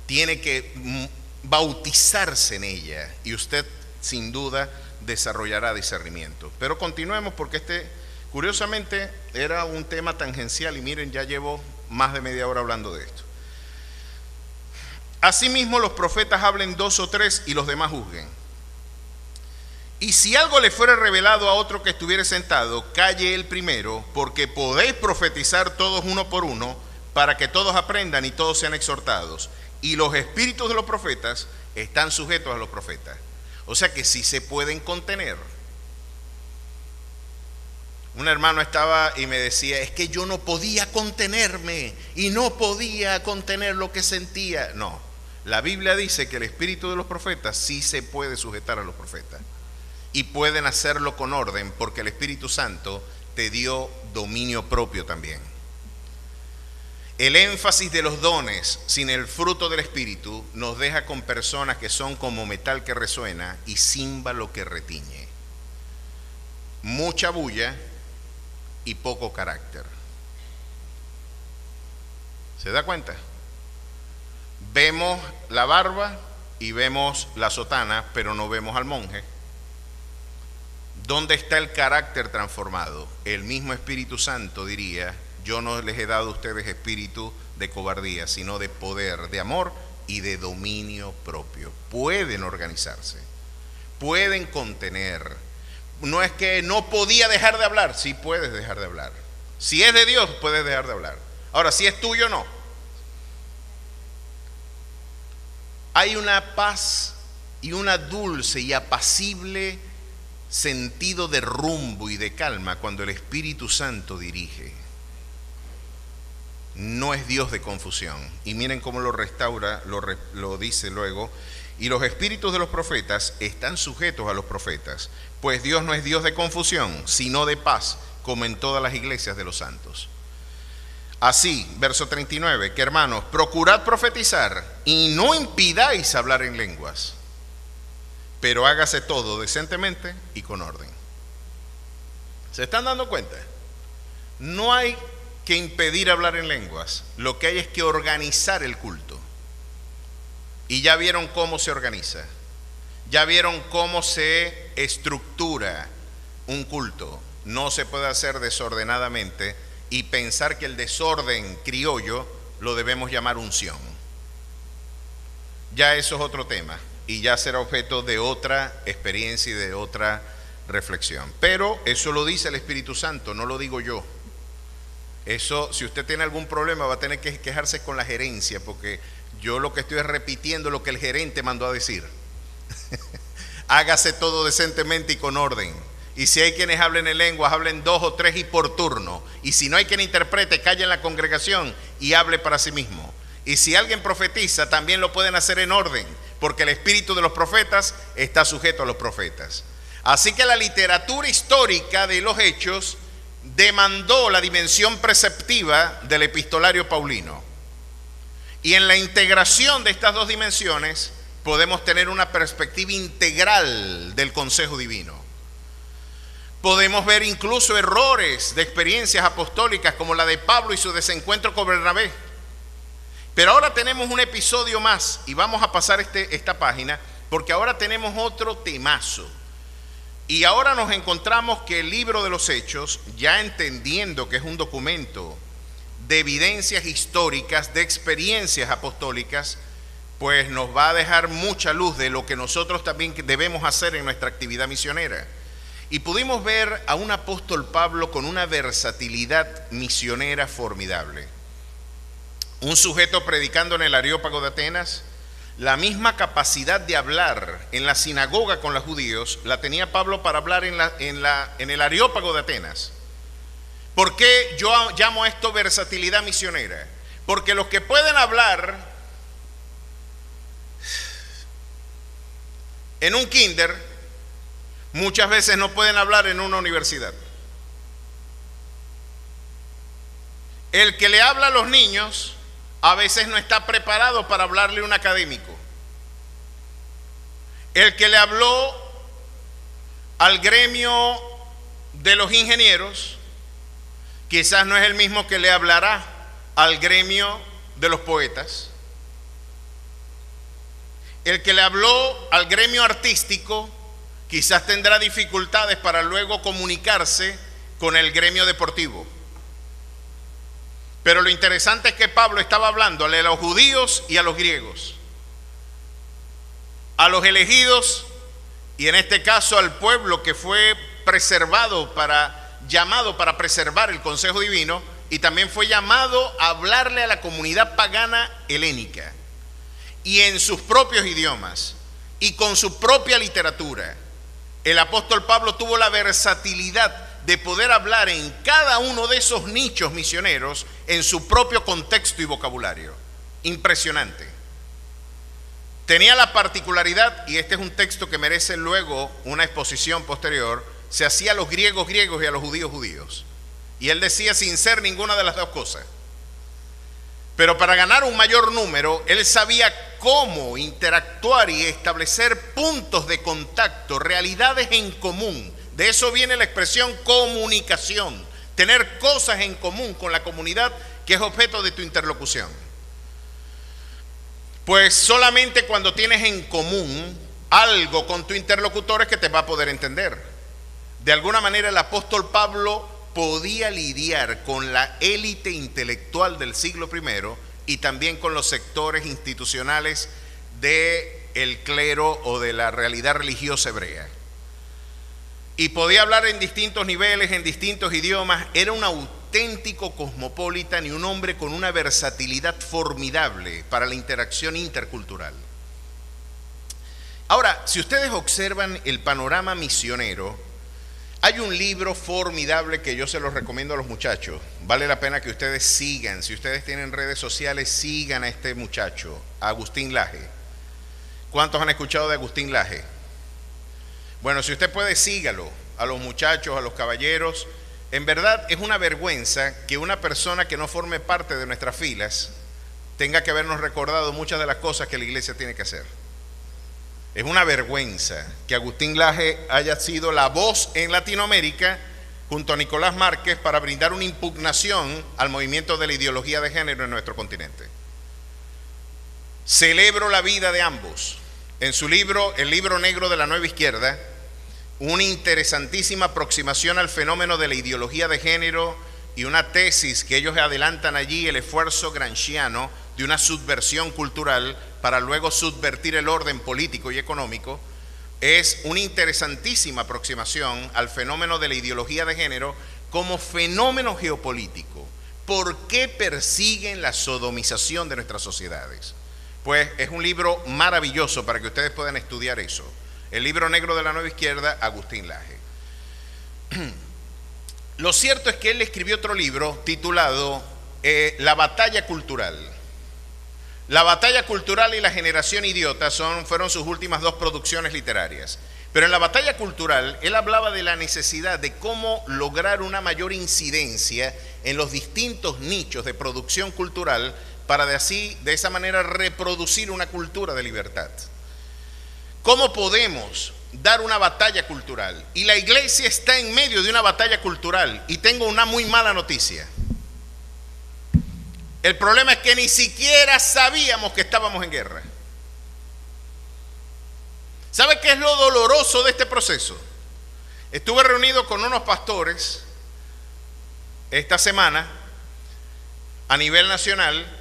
Speaker 1: Tiene que bautizarse en ella y usted sin duda desarrollará discernimiento. Pero continuemos porque curiosamente era un tema tangencial y miren, ya llevo más de media hora hablando de esto. Asimismo los profetas hablen 2 o 3 y los demás juzguen. Y si algo le fuera revelado a otro que estuviere sentado, calle él primero, porque podéis profetizar todos uno por uno, para que todos aprendan y todos sean exhortados. Y los espíritus de los profetas están sujetos a los profetas. O sea que sí se pueden contener. Un hermano estaba y me decía, es que yo no podía contenerme y no podía contener lo que sentía. No, la Biblia dice que el espíritu de los profetas sí se puede sujetar a los profetas. Y pueden hacerlo con orden porque el Espíritu Santo te dio dominio propio también. El énfasis de los dones sin el fruto del Espíritu nos deja con personas que son como metal que resuena y címbalo que retiñe. Mucha bulla y poco carácter. ¿Se da cuenta? Vemos la barba y vemos la sotana, pero no vemos al monje. ¿Dónde está el carácter transformado? El mismo Espíritu Santo diría: yo no les he dado a ustedes espíritu de cobardía, sino de poder, de amor y de dominio propio. Pueden organizarse, pueden contener. No es que no podía dejar de hablar, sí puedes dejar de hablar. Si es de Dios, puedes dejar de hablar. Ahora, si es tuyo, no. Hay una paz y una dulce y apacible sentido de rumbo y de calma cuando el Espíritu Santo dirige. No es Dios de confusión. Y miren cómo lo restaura, lo dice luego. Y los espíritus de los profetas están sujetos a los profetas, pues Dios no es Dios de confusión, sino de paz, como en todas las iglesias de los santos. Así, verso 39, que hermanos, procurad profetizar y no impidáis hablar en lenguas, pero hágase todo decentemente y con orden. ¿Se están dando cuenta? No hay que impedir hablar en lenguas, lo que hay es que organizar el culto. Y ya vieron cómo se organiza, ya vieron cómo se estructura un culto. No se puede hacer desordenadamente y pensar que el desorden criollo lo debemos llamar unción. Ya eso es otro tema y ya será objeto de otra experiencia y de otra reflexión. Pero eso lo dice el Espíritu Santo, no lo digo yo. Eso, si usted tiene algún problema, va a tener que quejarse con la gerencia, porque yo lo que estoy es repitiendo lo que el gerente mandó a decir. Hágase todo decentemente y con orden. Y si hay quienes hablen en lenguas, hablen 2 o 3 y por turno. Y si no hay quien interprete, calle en la congregación y hable para sí mismo. Y si alguien profetiza, también lo pueden hacer en orden, porque el espíritu de los profetas está sujeto a los profetas. Así que la literatura histórica de los hechos demandó la dimensión preceptiva del epistolario paulino. Y en la integración de estas dos dimensiones podemos tener una perspectiva integral del consejo divino. Podemos ver incluso errores de experiencias apostólicas como la de Pablo y su desencuentro con Bernabé. Pero ahora tenemos un episodio más y vamos a pasar esta página porque ahora tenemos otro temazo. Y ahora nos encontramos que el libro de los Hechos, ya entendiendo que es un documento de evidencias históricas, de experiencias apostólicas, pues nos va a dejar mucha luz de lo que nosotros también debemos hacer en nuestra actividad misionera. Y pudimos ver a un apóstol Pablo con una versatilidad misionera formidable. Un sujeto predicando en el Areópago de Atenas, la misma capacidad de hablar en la sinagoga con los judíos la tenía Pablo para hablar en el Areópago de Atenas. ¿Por qué yo llamo a esto versatilidad misionera? Porque los que pueden hablar en un kinder, muchas veces no pueden hablar en una universidad. El que le habla a los niños a veces no está preparado para hablarle a un académico. El que le habló al gremio de los ingenieros quizás no es el mismo que le hablará al gremio de los poetas. El que le habló al gremio artístico quizás tendrá dificultades para luego comunicarse con el gremio deportivo. Pero lo interesante es que Pablo estaba hablándole a los judíos y a los griegos, a los elegidos y en este caso al pueblo que fue llamado para preservar el consejo divino, y también fue llamado a hablarle a la comunidad pagana helénica y en sus propios idiomas y con su propia literatura. El apóstol Pablo tuvo la versatilidad de poder hablar en cada uno de esos nichos misioneros en su propio contexto y vocabulario. Impresionante. Tenía la particularidad, y este es un texto que merece luego una exposición posterior, se hacía a los griegos griegos y a los judíos judíos. Y él decía sin ser ninguna de las dos cosas. Pero para ganar un mayor número, él sabía cómo interactuar y establecer puntos de contacto, realidades en común. De eso viene la expresión comunicación, tener cosas en común con la comunidad que es objeto de tu interlocución. Pues solamente cuando tienes en común algo con tu interlocutor es que te va a poder entender. De alguna manera el apóstol Pablo podía lidiar con la élite intelectual del siglo I y también con los sectores institucionales del clero o de la realidad religiosa hebrea. Y podía hablar en distintos niveles, en distintos idiomas. Era un auténtico cosmopolita y un hombre con una versatilidad formidable para la interacción intercultural. Ahora, si ustedes observan el panorama misionero, hay un libro formidable que yo se los recomiendo a los muchachos. Vale la pena que ustedes sigan. Si ustedes tienen redes sociales, sigan a este muchacho, Agustín Laje. ¿Cuántos han escuchado de Agustín Laje? Bueno, si usted puede, sígalo. A los muchachos, a los caballeros. En verdad es una vergüenza que una persona que no forme parte de nuestras filas tenga que habernos recordado muchas de las cosas que la iglesia tiene que hacer. Es una vergüenza que Agustín Laje haya sido la voz en Latinoamérica junto a Nicolás Márquez para brindar una impugnación al movimiento de la ideología de género en nuestro continente. Celebro la vida de ambos. En su libro, El Libro Negro de la Nueva Izquierda, una interesantísima aproximación al fenómeno de la ideología de género y una tesis que ellos adelantan allí, el esfuerzo gramsciano de una subversión cultural para luego subvertir el orden político y económico. Es una interesantísima aproximación al fenómeno de la ideología de género como fenómeno geopolítico. ¿Por qué persiguen la sodomización de nuestras sociedades? Pues es un libro maravilloso para que ustedes puedan estudiar eso. El Libro Negro de la Nueva Izquierda, Agustín Laje. Lo cierto es que él escribió otro libro titulado La Batalla Cultural. La Batalla Cultural y La Generación Idiota fueron sus últimas dos producciones literarias. Pero en La Batalla Cultural, él hablaba de la necesidad de cómo lograr una mayor incidencia en los distintos nichos de producción cultural para de esa manera reproducir una cultura de libertad. ¿Cómo podemos dar una batalla cultural? Y la iglesia está en medio de una batalla cultural. Y tengo una muy mala noticia. El problema es que ni siquiera sabíamos que estábamos en guerra. ¿Sabe qué es lo doloroso de este proceso? Estuve reunido con unos pastores esta semana a nivel nacional.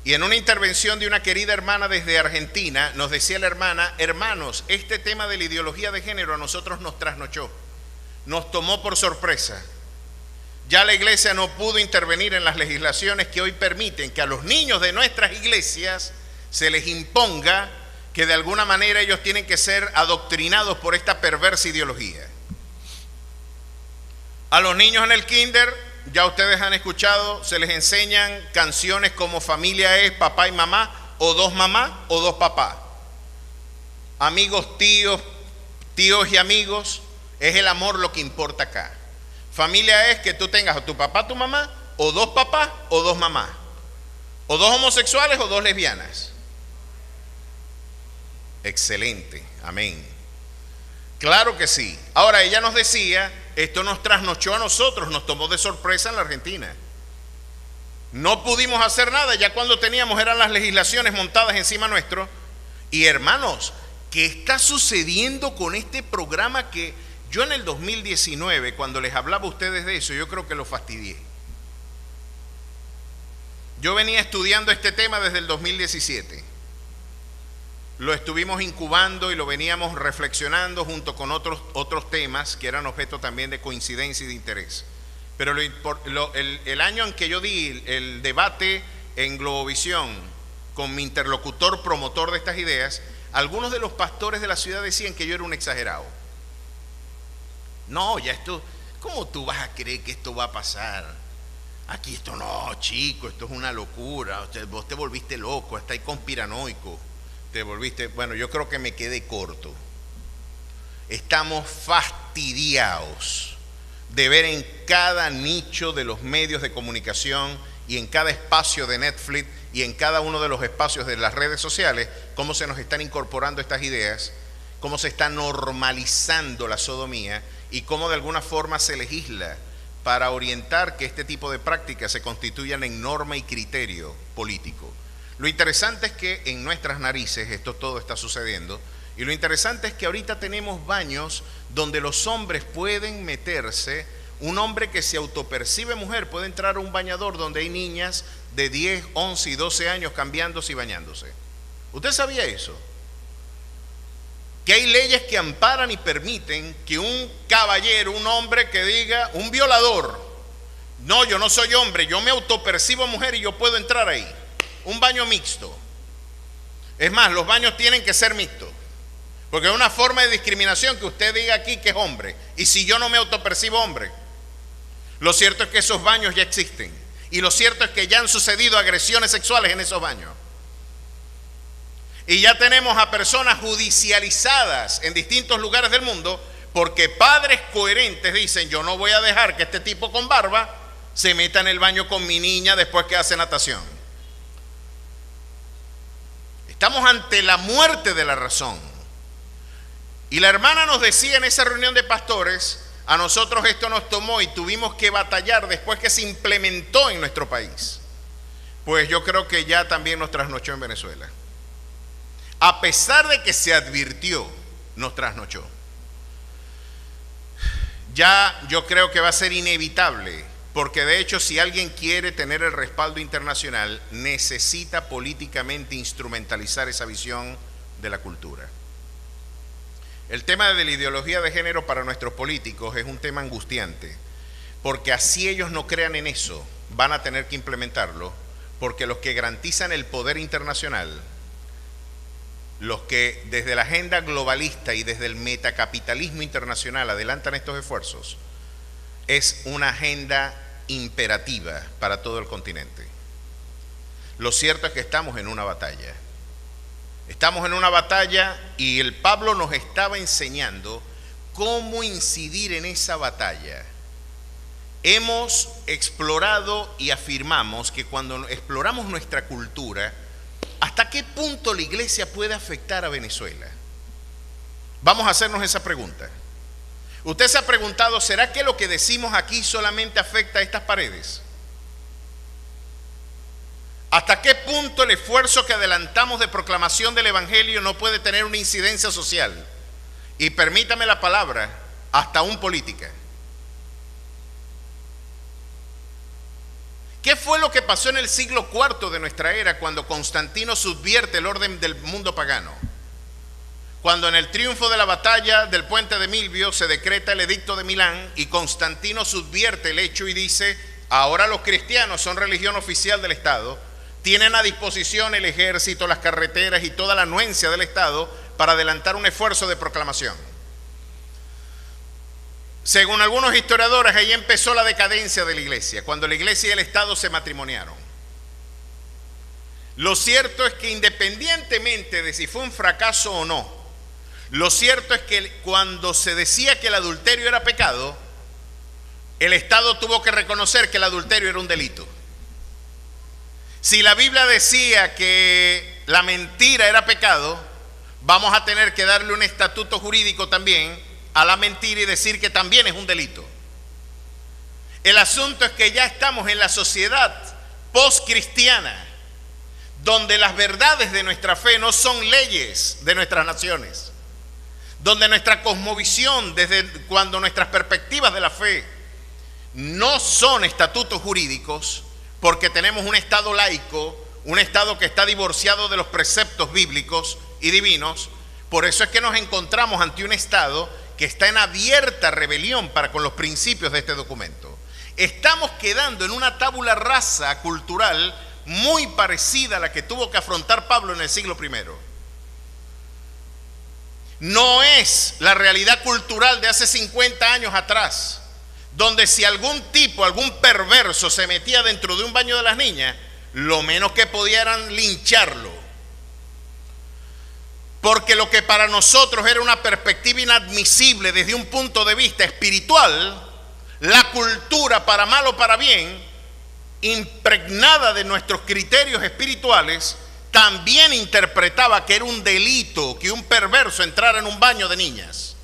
Speaker 1: Y en una intervención de una querida hermana desde Argentina, nos decía la hermana: hermanos, este tema de la ideología de género a nosotros nos trasnochó, nos tomó por sorpresa. Ya la iglesia no pudo intervenir en las legislaciones que hoy permiten que a los niños de nuestras iglesias se les imponga que de alguna manera ellos tienen que ser adoctrinados por esta perversa ideología. A los niños en el kinder, ya ustedes han escuchado, se les enseñan canciones como familia es papá y mamá, o dos mamás o dos papás. Amigos, tíos y amigos, es el amor lo que importa acá. Familia es que tú tengas a tu papá, tu mamá, o dos papás o dos mamás, o dos homosexuales o dos lesbianas. Excelente, amén. Claro que sí. Ahora ella nos decía, esto nos trasnochó a nosotros, nos tomó de sorpresa en la Argentina. No pudimos hacer nada, ya cuando teníamos eran las legislaciones montadas encima nuestro. Y hermanos, ¿qué está sucediendo con este programa que yo en el 2019, cuando les hablaba a ustedes de eso, yo creo que lo fastidié? Yo venía estudiando este tema desde el 2017. Lo estuvimos incubando y lo veníamos reflexionando junto con otros temas que eran objeto también de coincidencia y de interés. Pero el año en que yo di el debate en Globovisión con mi interlocutor promotor de estas ideas, algunos de los pastores de la ciudad decían que yo era un exagerado. No, ya esto, ¿cómo tú vas a creer que esto va a pasar? Aquí esto no, chico, esto es una locura, vos te volviste loco, está ahí conspiranoico. Te volviste, bueno, yo creo que me quedé corto. Estamos fastidiados de ver en cada nicho de los medios de comunicación y en cada espacio de Netflix y en cada uno de los espacios de las redes sociales, cómo se nos están incorporando estas ideas, cómo se está normalizando la sodomía y cómo de alguna forma se legisla para orientar que este tipo de prácticas se constituyan en norma y criterio político. Lo interesante es que en nuestras narices esto todo está sucediendo, y lo interesante es que ahorita tenemos baños donde los hombres pueden meterse. Un hombre que se autopercibe mujer puede entrar a un bañador donde hay niñas de 10, 11 y 12 años cambiándose y bañándose. ¿Usted sabía eso? Que hay leyes que amparan y permiten que un caballero, un hombre que diga, un violador, no, yo no soy hombre, yo me autopercibo mujer y yo puedo entrar ahí. Un baño mixto. Es más, los baños tienen que ser mixtos, porque es una forma de discriminación que usted diga aquí que es hombre, y si yo no me autopercibo hombre. Lo cierto es que esos baños ya existen, y lo cierto es que ya han sucedido agresiones sexuales en esos baños. Y ya tenemos a personas judicializadas en distintos lugares del mundo porque padres coherentes dicen, yo no voy a dejar que este tipo con barba se meta en el baño con mi niña después que hace natación. Estamos ante la muerte de la razón. Y la hermana nos decía en esa reunión de pastores, a nosotros esto nos tomó y tuvimos que batallar después que se implementó en nuestro país. Pues yo creo que ya también nos trasnochó en Venezuela. A pesar de que se advirtió, nos trasnochó. Ya yo creo que va a ser inevitable, porque de hecho si alguien quiere tener el respaldo internacional, necesita políticamente instrumentalizar esa visión de la cultura. El tema de la ideología de género para nuestros políticos es un tema angustiante, porque así ellos no crean en eso, van a tener que implementarlo, porque los que garantizan el poder internacional, los que desde la agenda globalista y desde el metacapitalismo internacional adelantan estos esfuerzos, es una agenda imperativa para todo el continente. Lo cierto es que estamos en una batalla. Estamos en una batalla y el Pablo nos estaba enseñando cómo incidir en esa batalla. Hemos explorado y afirmamos que cuando exploramos nuestra cultura, ¿hasta qué punto la iglesia puede afectar a Venezuela? Vamos a hacernos esa pregunta. Usted se ha preguntado, ¿será que lo que decimos aquí solamente afecta a estas paredes? ¿Hasta qué punto el esfuerzo que adelantamos de proclamación del Evangelio no puede tener una incidencia social? Y permítame la palabra, hasta aún política. ¿Qué fue lo que pasó en el siglo IV de nuestra era cuando Constantino subvierte el orden del mundo pagano? Cuando en el triunfo de la batalla del puente de Milvio se decreta el edicto de Milán y Constantino subvierte el hecho y dice, ahora los cristianos son religión oficial del Estado, tienen a disposición el ejército, las carreteras y toda la anuencia del Estado para adelantar un esfuerzo de proclamación. Según algunos historiadores, ahí empezó la decadencia de la iglesia, cuando la iglesia y el Estado se matrimoniaron. Lo cierto es que independientemente de si fue un fracaso o no, lo cierto es que cuando se decía que el adulterio era pecado, el Estado tuvo que reconocer que el adulterio era un delito. Si la Biblia decía que la mentira era pecado, vamos a tener que darle un estatuto jurídico también a la mentira y decir que también es un delito. El asunto es que ya estamos en la sociedad post-cristiana, donde las verdades de nuestra fe no son leyes de nuestras naciones, donde nuestra cosmovisión, desde cuando nuestras perspectivas de la fe no son estatutos jurídicos, porque tenemos un Estado laico, un Estado que está divorciado de los preceptos bíblicos y divinos. Por eso es que nos encontramos ante un Estado que está en abierta rebelión para con los principios de este documento. Estamos quedando en una tabula rasa cultural muy parecida a la que tuvo que afrontar Pablo en el siglo I. No es la realidad cultural de hace 50 años atrás, donde si algún tipo, algún perverso se metía dentro de un baño de las niñas, lo menos que pudieran lincharlo. Porque lo que para nosotros era una perspectiva inadmisible desde un punto de vista espiritual, la cultura, para mal o para bien, impregnada de nuestros criterios espirituales, también interpretaba que era un delito que un perverso entrara en un baño de niñas.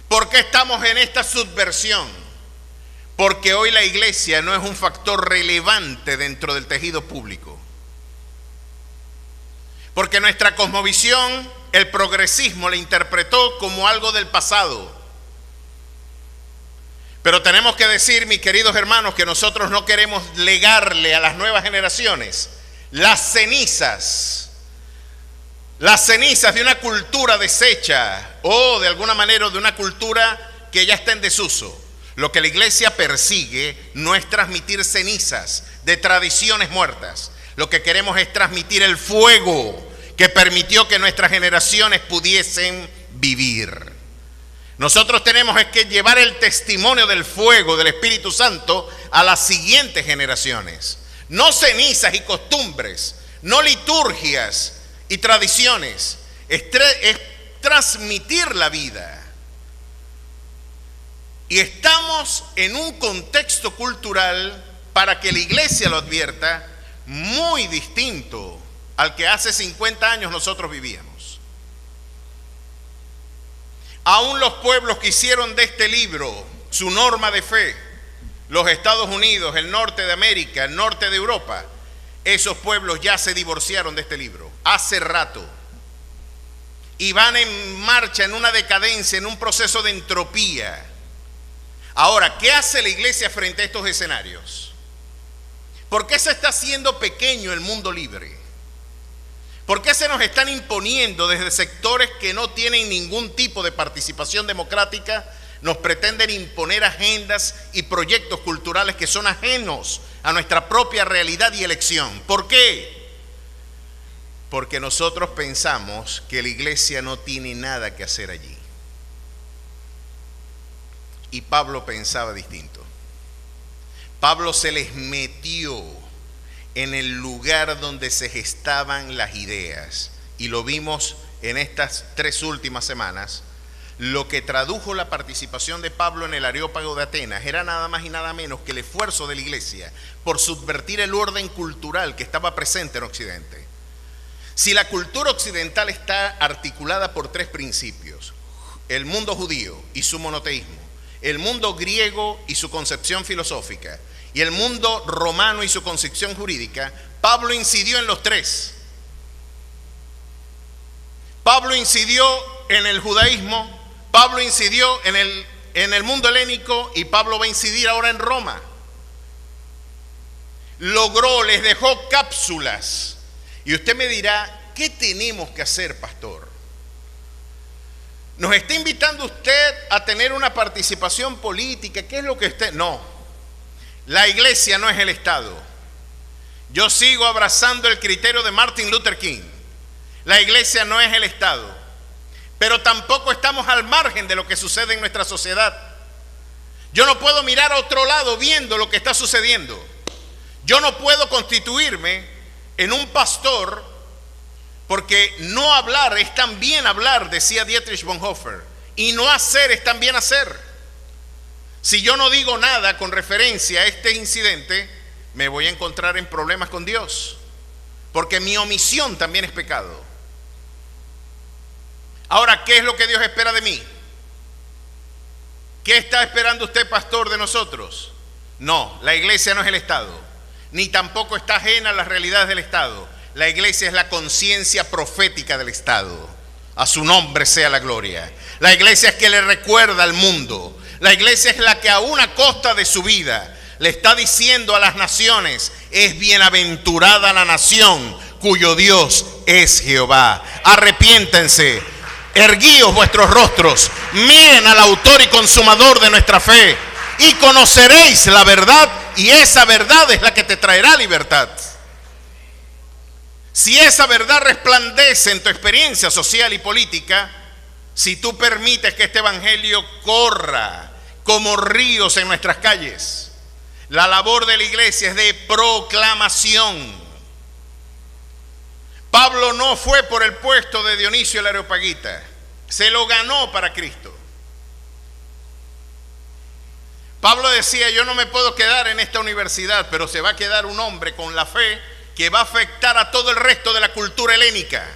Speaker 1: ¿Por qué estamos en esta subversión? Porque hoy la iglesia no es un factor relevante dentro del tejido público. Porque nuestra cosmovisión, el progresismo, la interpretó como algo del pasado. Pero tenemos que decir, mis queridos hermanos, que nosotros no queremos legarle a las nuevas generaciones las cenizas de una cultura deshecha o de alguna manera de una cultura que ya está en desuso. Lo que la iglesia persigue no es transmitir cenizas de tradiciones muertas. Lo que queremos es transmitir el fuego que permitió que nuestras generaciones pudiesen vivir. Nosotros tenemos que llevar el testimonio del fuego del Espíritu Santo a las siguientes generaciones. No cenizas y costumbres, no liturgias y tradiciones, es transmitir la vida. Y estamos en un contexto cultural, para que la iglesia lo advierta, muy distinto al que hace 50 años nosotros vivíamos. Aún los pueblos que hicieron de este libro su norma de fe, los Estados Unidos, el norte de América, el norte de Europa, esos pueblos ya se divorciaron de este libro hace rato y van en marcha en una decadencia, en un proceso de entropía. Ahora, ¿qué hace la iglesia frente a estos escenarios? ¿Por qué se está haciendo pequeño el mundo libre? ¿Por qué se nos están imponiendo desde sectores que no tienen ningún tipo de participación democrática? Nos pretenden imponer agendas y proyectos culturales que son ajenos a nuestra propia realidad y elección. ¿Por qué? Porque nosotros pensamos que la iglesia no tiene nada que hacer allí. Y Pablo pensaba distinto. Pablo se les metió en el lugar donde se gestaban las ideas. Y lo vimos en estas 3 últimas semanas. Lo que tradujo la participación de Pablo en el Areópago de Atenas era nada más y nada menos que el esfuerzo de la iglesia por subvertir el orden cultural que estaba presente en Occidente. Si la cultura occidental está articulada por 3 principios: el mundo judío y su monoteísmo, el mundo griego y su concepción filosófica, y el mundo romano y su concepción jurídica, Pablo incidió en los 3. Pablo incidió en el judaísmo, Pablo incidió en el mundo helénico, y Pablo va a incidir ahora en Roma. Les dejó cápsulas. Y usted me dirá, ¿qué tenemos que hacer, pastor? ¿Nos está invitando usted a tener una participación política? ¿Qué es lo que usted...? No, la iglesia no es el Estado. Yo sigo abrazando el criterio de Martin Luther King. La iglesia no es el Estado, pero tampoco estamos al margen de lo que sucede en nuestra sociedad. Yo no puedo mirar a otro lado viendo lo que está sucediendo. Yo no puedo constituirme en un pastor, porque no hablar es también hablar, decía Dietrich Bonhoeffer, y no hacer es también hacer. Si yo no digo nada con referencia a este incidente, me voy a encontrar en problemas con Dios, porque mi omisión también es pecado. Ahora, ¿qué es lo que Dios espera de mí? ¿Qué está esperando usted, pastor, de nosotros? No, la iglesia no es el Estado, ni tampoco está ajena a las realidades del Estado. La iglesia es la conciencia profética del Estado. A su nombre sea la gloria. La iglesia es que le recuerda al mundo. La iglesia es la que a una costa de su vida le está diciendo a las naciones: es bienaventurada la nación cuyo Dios es Jehová. Arrepiéntense, erguíos vuestros rostros, miren al autor y consumador de nuestra fe, y conoceréis la verdad, y esa verdad es la que te traerá libertad. Si esa verdad resplandece en tu experiencia social y política, si tú permites que este evangelio corra como ríos en nuestras calles, la labor de la iglesia es de proclamación. Pablo no fue por el puesto de Dionisio el Areopagita, se lo ganó para Cristo. Pablo decía, yo no me puedo quedar en esta universidad, pero se va a quedar un hombre con la fe que va a afectar a todo el resto de la cultura helénica.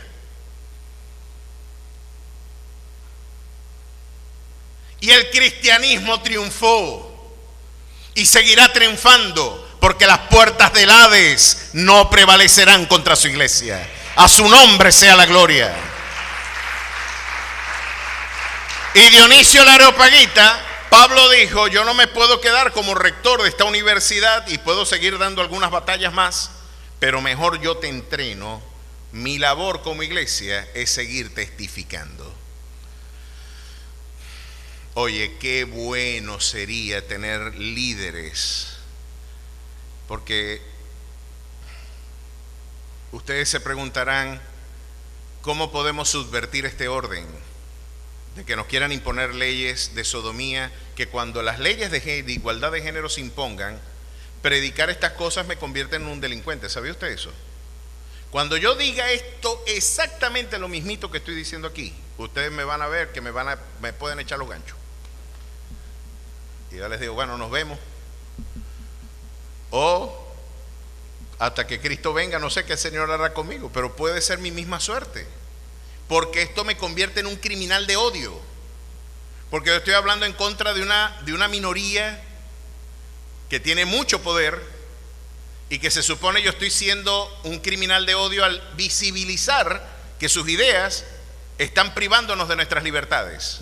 Speaker 1: Y el cristianismo triunfó y seguirá triunfando, porque las puertas del Hades no prevalecerán contra su iglesia. A su nombre sea la gloria. Y Dionisio el Areopagita, Pablo dijo, yo no me puedo quedar como rector de esta universidad y puedo seguir dando algunas batallas más, pero mejor yo te entreno. Mi labor como iglesia es seguir testificando. Oye, qué bueno sería tener líderes, porque ustedes se preguntarán, ¿cómo podemos subvertir este orden? De que nos quieran imponer leyes de sodomía, que cuando las leyes de igualdad de género se impongan, predicar estas cosas me convierte en un delincuente. ¿Sabía usted eso? Cuando yo diga esto, exactamente lo mismito que estoy diciendo aquí, ustedes me van a ver que me pueden echar los ganchos. Y yo les digo, bueno, nos vemos. O hasta que Cristo venga, no sé qué el Señor hará conmigo, pero puede ser mi misma suerte. Porque esto me convierte en un criminal de odio. Porque yo estoy hablando en contra de una minoría que tiene mucho poder y que se supone yo estoy siendo un criminal de odio al visibilizar que sus ideas están privándonos de nuestras libertades.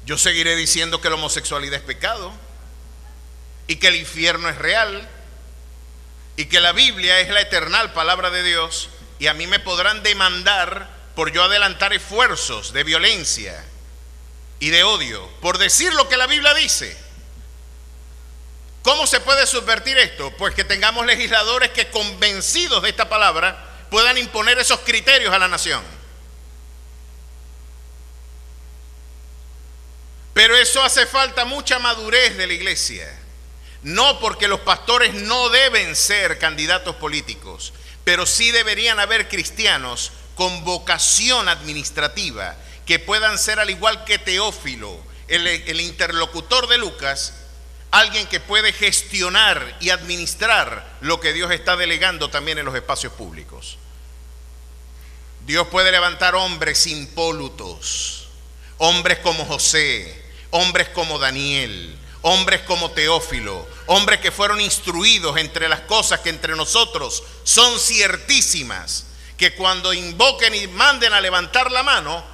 Speaker 1: Yo seguiré diciendo que la homosexualidad es pecado y que el infierno es real y que la Biblia es la eternal palabra de Dios, y a mí me podrán demandar por yo adelantar esfuerzos de violencia y de odio por decir lo que la Biblia dice. ¿Cómo se puede subvertir esto? Pues que tengamos legisladores que, convencidos de esta palabra, puedan imponer esos criterios a la nación. Pero eso hace falta mucha madurez de la iglesia. No porque los pastores no deben ser candidatos políticos, pero sí deberían haber cristianos con vocación administrativa que puedan ser, al igual que Teófilo, el interlocutor de Lucas, alguien que puede gestionar y administrar lo que Dios está delegando también en los espacios públicos. Dios puede levantar hombres impolutos, hombres como José, hombres como Daniel, hombres como Teófilo, hombres que fueron instruidos entre las cosas que entre nosotros son ciertísimas, que cuando invoquen y manden a levantar la mano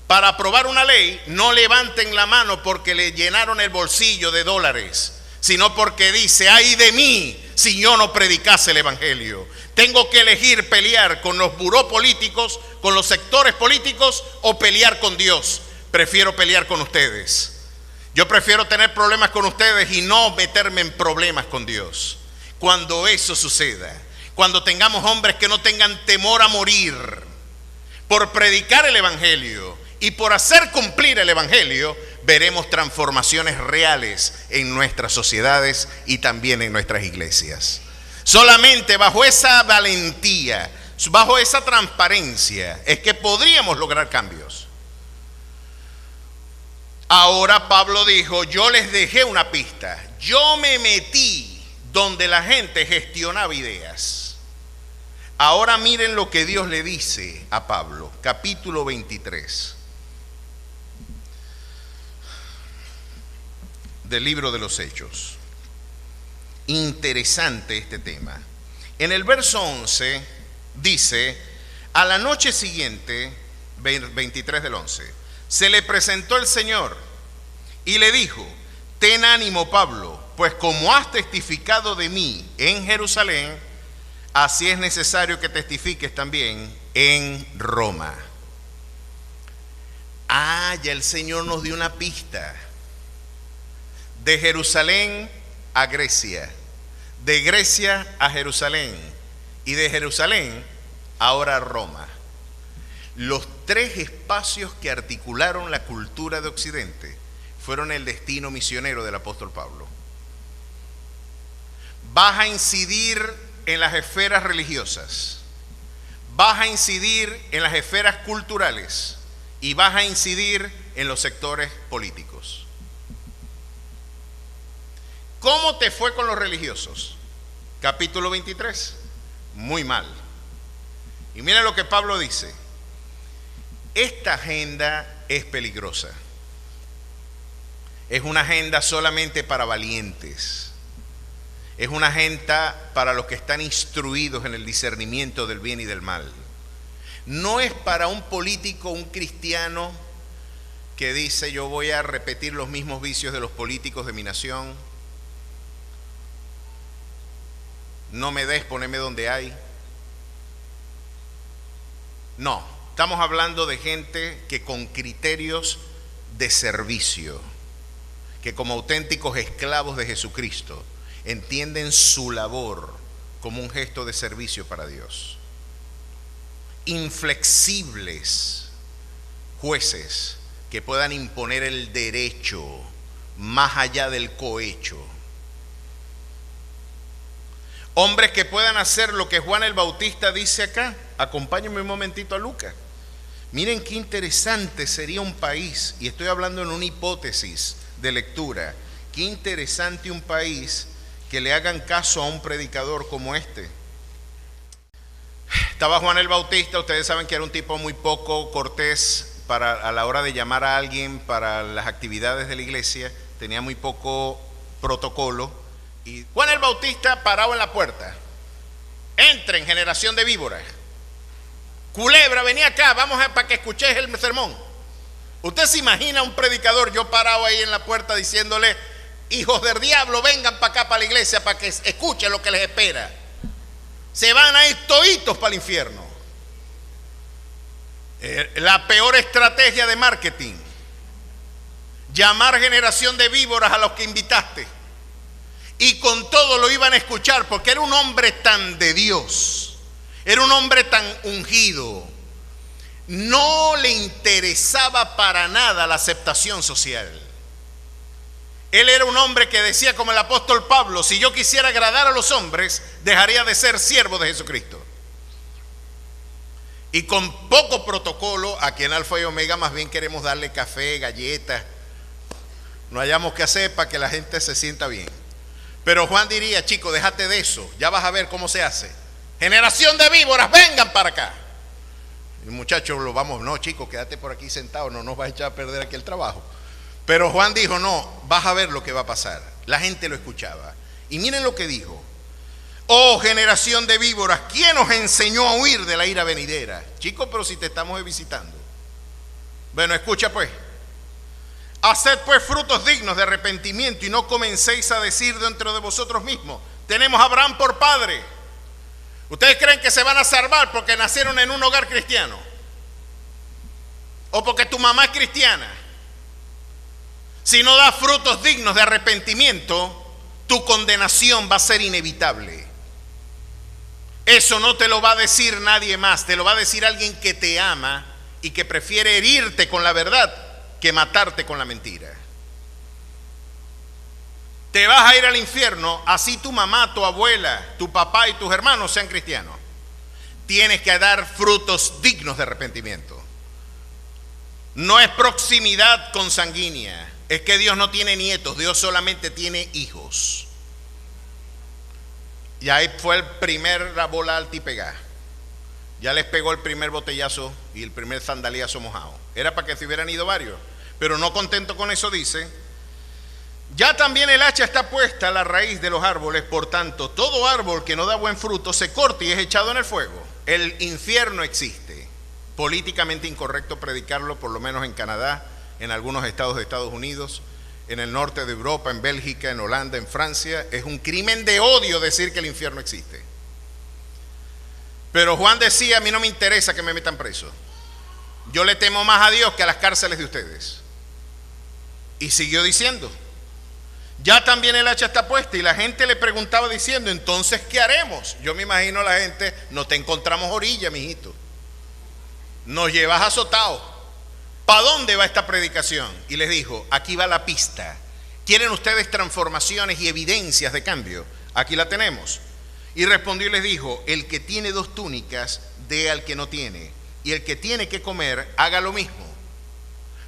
Speaker 1: para aprobar una ley, no levanten la mano porque le llenaron el bolsillo de dólares, sino porque dice, ay de mí si yo no predicase el evangelio. Tengo que elegir pelear con los buró políticos, con los sectores políticos, o pelear con Dios. Prefiero pelear con ustedes. Yo prefiero tener problemas con ustedes y no meterme en problemas con Dios. Cuando eso suceda, cuando tengamos hombres que no tengan temor a morir por predicar el evangelio y por hacer cumplir el evangelio, veremos transformaciones reales en nuestras sociedades y también en nuestras iglesias. Solamente bajo esa valentía, bajo esa transparencia, es que podríamos lograr cambios. Ahora Pablo dijo, yo les dejé una pista. Yo me metí donde la gente gestionaba ideas. Ahora miren lo que Dios le dice a Pablo, capítulo 23 del libro de los Hechos. Interesante este tema. En el verso 11 dice, a la noche siguiente, 23 del 11, se le presentó el Señor y le dijo, ten ánimo, Pablo, pues como has testificado de mí en Jerusalén, así es necesario que testifiques también en Roma. Ya el Señor nos dio una pista. De Jerusalén a Grecia, de Grecia a Jerusalén, y de Jerusalén ahora a Roma. Los tres espacios que articularon la cultura de Occidente fueron el destino misionero del apóstol Pablo. Vas a incidir en las esferas religiosas, vas a incidir en las esferas culturales y vas a incidir en los sectores políticos. ¿Cómo te fue con los religiosos? Capítulo 23. Muy mal. Y mira lo que Pablo dice. Esta agenda es peligrosa. Es una agenda solamente para valientes. Es una agenda para los que están instruidos en el discernimiento del bien y del mal. No es para un político, un cristiano que dice yo voy a repetir los mismos vicios de los políticos de mi nación. No me des, poneme donde hay. No, estamos hablando de gente que con criterios de servicio, que como auténticos esclavos de Jesucristo, entienden su labor como un gesto de servicio para Dios. Inflexibles jueces que puedan imponer el derecho más allá del cohecho. Hombres que puedan hacer lo que Juan el Bautista dice acá. Acompáñenme un momentito a Lucas. Miren qué interesante sería un país, y estoy hablando en una hipótesis de lectura, qué interesante un país que le hagan caso a un predicador como este. Estaba Juan el Bautista, ustedes saben que era un tipo muy poco cortés a la hora de llamar a alguien para las actividades de la iglesia, tenía muy poco protocolo. Y Juan el Bautista parado en la puerta. Entren, generación de víboras. Culebra, vení acá, vamos para que escuches el sermón. Usted se imagina un predicador, yo parado ahí en la puerta diciéndole, hijos del diablo, vengan para acá, para la iglesia, para que escuchen lo que les espera. Se van a ir toditos para el infierno. La peor estrategia de marketing. Llamar generación de víboras a los que invitaste. Y con todo lo iban a escuchar porque era un hombre tan de Dios, era un hombre tan ungido, no le interesaba para nada la aceptación social. Él era un hombre que decía como el apóstol Pablo, si yo quisiera agradar a los hombres, dejaría de ser siervo de Jesucristo. Y con poco protocolo, aquí en Alfa y Omega más bien queremos darle café, galletas, no hayamos que hacer para que la gente se sienta bien. Pero Juan diría, chico, déjate de eso, ya vas a ver cómo se hace. Generación de víboras, vengan para acá. Y el muchacho lo vamos, no, chico, quédate por aquí sentado, no nos vas a echar a perder aquí el trabajo. Pero Juan dijo, no, vas a ver lo que va a pasar. La gente lo escuchaba. Y miren lo que dijo. Oh, generación de víboras, ¿quién os enseñó a huir de la ira venidera? Chico, pero si te estamos visitando. Bueno, escucha pues. Haced pues frutos dignos de arrepentimiento y no comencéis a decir dentro de vosotros mismos, tenemos a Abraham por padre. ¿Ustedes creen que se van a salvar porque nacieron en un hogar cristiano? ¿O porque tu mamá es cristiana? Si no das frutos dignos de arrepentimiento, tu condenación va a ser inevitable. Eso no te lo va a decir nadie más, te lo va a decir alguien que te ama y que prefiere herirte con la verdad que matarte con la mentira. Te vas a ir al infierno, así tu mamá, tu abuela, tu papá y tus hermanos sean cristianos. Tienes que dar frutos dignos de arrepentimiento. No es proximidad consanguínea, es que Dios no tiene nietos, Dios solamente tiene hijos. Y ahí fue el primer bola alta y pegá. Ya les pegó el primer botellazo y el primer sandaliazo mojado. Era para que se hubieran ido varios. Pero no contento con eso dice, ya también el hacha está puesta a la raíz de los árboles, por tanto, todo árbol que no da buen fruto se corta y es echado en el fuego. El infierno existe. Políticamente incorrecto predicarlo, por lo menos en Canadá, en algunos estados de Estados Unidos, en el norte de Europa, en Bélgica, en Holanda, en Francia. Es un crimen de odio decir que el infierno existe. Pero Juan decía, a mí no me interesa que me metan preso. Yo le temo más a Dios que a las cárceles de ustedes. Y siguió diciendo, ya también el hacha está puesta. Y la gente le preguntaba diciendo, entonces, ¿qué haremos? Yo me imagino a la gente, no te encontramos orilla, mijito. Nos llevas azotados. ¿Para dónde va esta predicación? Y les dijo, aquí va la pista. ¿Quieren ustedes transformaciones y evidencias de cambio? Aquí la tenemos. Y respondió y les dijo, el que tiene 2 túnicas, dé al que no tiene. Y el que tiene que comer, haga lo mismo.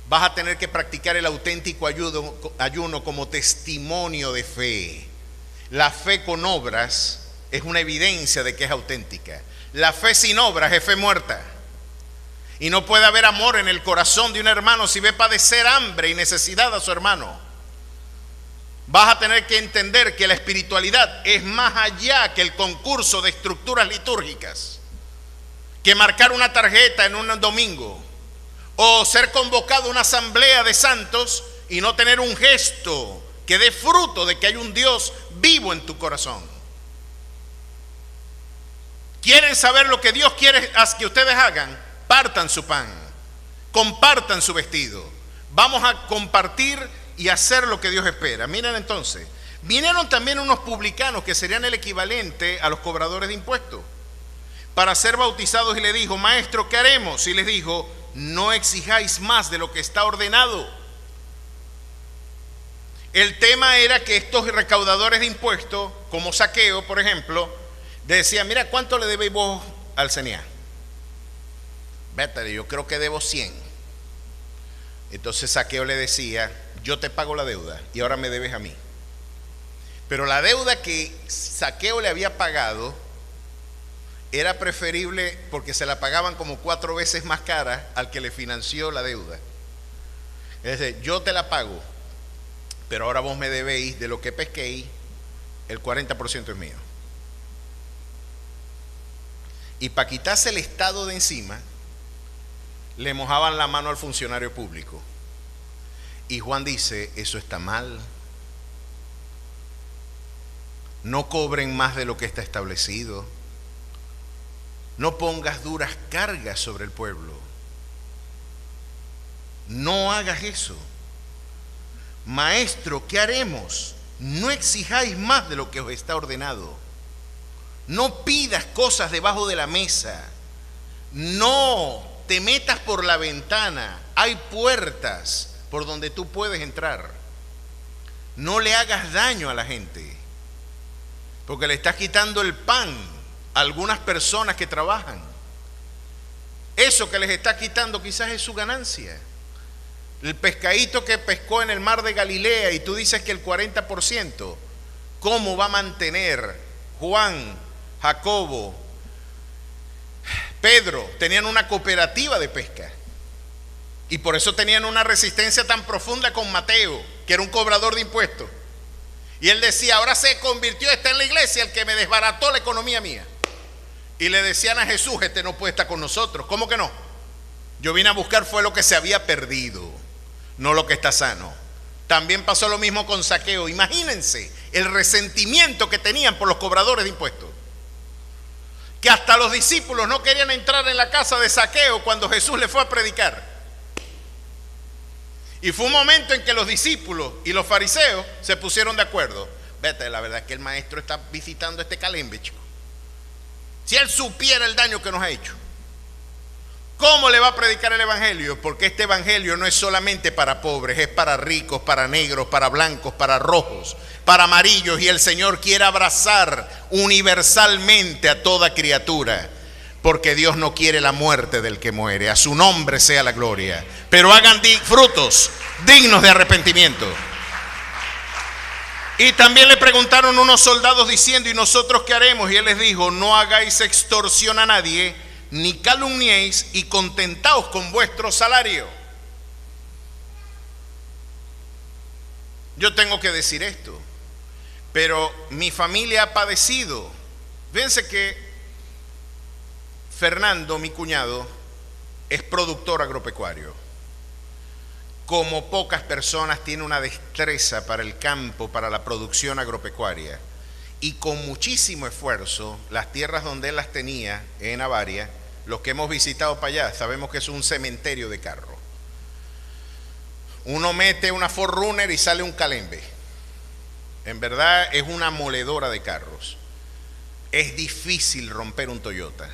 Speaker 1: vas a tener que practicar el auténtico ayuno como testimonio de fe. La fe con obras es una evidencia de que es auténtica. La fe sin obras es fe muerta. Y no puede haber amor en el corazón de un hermano si ve padecer hambre y necesidad a su hermano. Vas a tener que entender que la espiritualidad es más allá que el concurso de estructuras litúrgicas, que marcar una tarjeta en un domingo, o ser convocado a una asamblea de santos y no tener un gesto que dé fruto de que hay un Dios vivo en tu corazón. ¿Quieren saber lo que Dios quiere que ustedes hagan? Partan su pan, compartan su vestido. Vamos a compartir y hacer lo que Dios espera. Miren entonces, vinieron también unos publicanos que serían el equivalente a los cobradores de impuestos para ser bautizados, y le dijo: maestro, ¿qué haremos? Y les dijo: no exijáis más de lo que está ordenado. El tema era que estos recaudadores de impuestos, como Zaqueo, por ejemplo, decían: mira, ¿cuánto le debéis vos al CENIA? Vete, yo creo que debo 100. Entonces Zaqueo le decía: yo te pago la deuda y ahora me debes a mí. Pero la deuda que Zaqueo le había pagado era preferible, porque se la pagaban como 4 veces más cara al que le financió la deuda. Es decir, yo te la pago, pero ahora vos me debéis de lo que pesquéis, el 40% es mío. Y para quitarse el Estado de encima, le mojaban la mano al funcionario público. Y Juan dice: eso está mal. No cobren más de lo que está establecido. No pongas duras cargas sobre el pueblo. No hagas eso. Maestro, ¿qué haremos? No exijáis más de lo que os está ordenado. No pidas cosas debajo de la mesa. No te metas por la ventana. Hay puertas por donde tú puedes entrar. No le hagas daño a la gente, porque le estás quitando el pan a algunas personas que trabajan. Eso que les está quitando quizás es su ganancia. El pescadito que pescó en el mar de Galilea, y tú dices que el 40%, ¿cómo va a mantener Juan, Jacobo, Pedro? Tenían una cooperativa de pesca. Y por eso tenían una resistencia tan profunda con Mateo, que era un cobrador de impuestos. Y él decía: ahora se convirtió en la iglesia el que me desbarató la economía mía. Y le decían a Jesús: este no puede estar con nosotros. ¿Cómo que no? Yo vine a buscar fue lo que se había perdido, no lo que está sano. También pasó lo mismo con Zaqueo. Imagínense el resentimiento que tenían por los cobradores de impuestos, que hasta los discípulos no querían entrar en la casa de Zaqueo cuando Jesús le fue a predicar. Y fue un momento en que los discípulos y los fariseos se pusieron de acuerdo. Vete, la verdad es que el maestro está visitando este calembe, chico. Si él supiera el daño que nos ha hecho, ¿cómo le va a predicar el evangelio? Porque este evangelio no es solamente para pobres, es para ricos, para negros, para blancos, para rojos, para amarillos. Y el Señor quiere abrazar universalmente a toda criatura, porque Dios no quiere la muerte del que muere. A su nombre sea la gloria. Pero hagan frutos dignos de arrepentimiento. Y también le preguntaron unos soldados diciendo: ¿y nosotros qué haremos? Y él les dijo: no hagáis extorsión a nadie, ni calumniéis, y contentaos con vuestro salario. Yo tengo que decir esto, pero mi familia ha padecido. Fíjense que Fernando, mi cuñado, es productor agropecuario. Como pocas personas, tiene una destreza para el campo, para la producción agropecuaria. Y con muchísimo esfuerzo, las tierras donde él las tenía, en Avaria, los que hemos visitado para allá, sabemos que es un cementerio de carros. Uno mete una 4Runner y sale un calembe. En verdad es una moledora de carros. Es difícil romper un Toyota.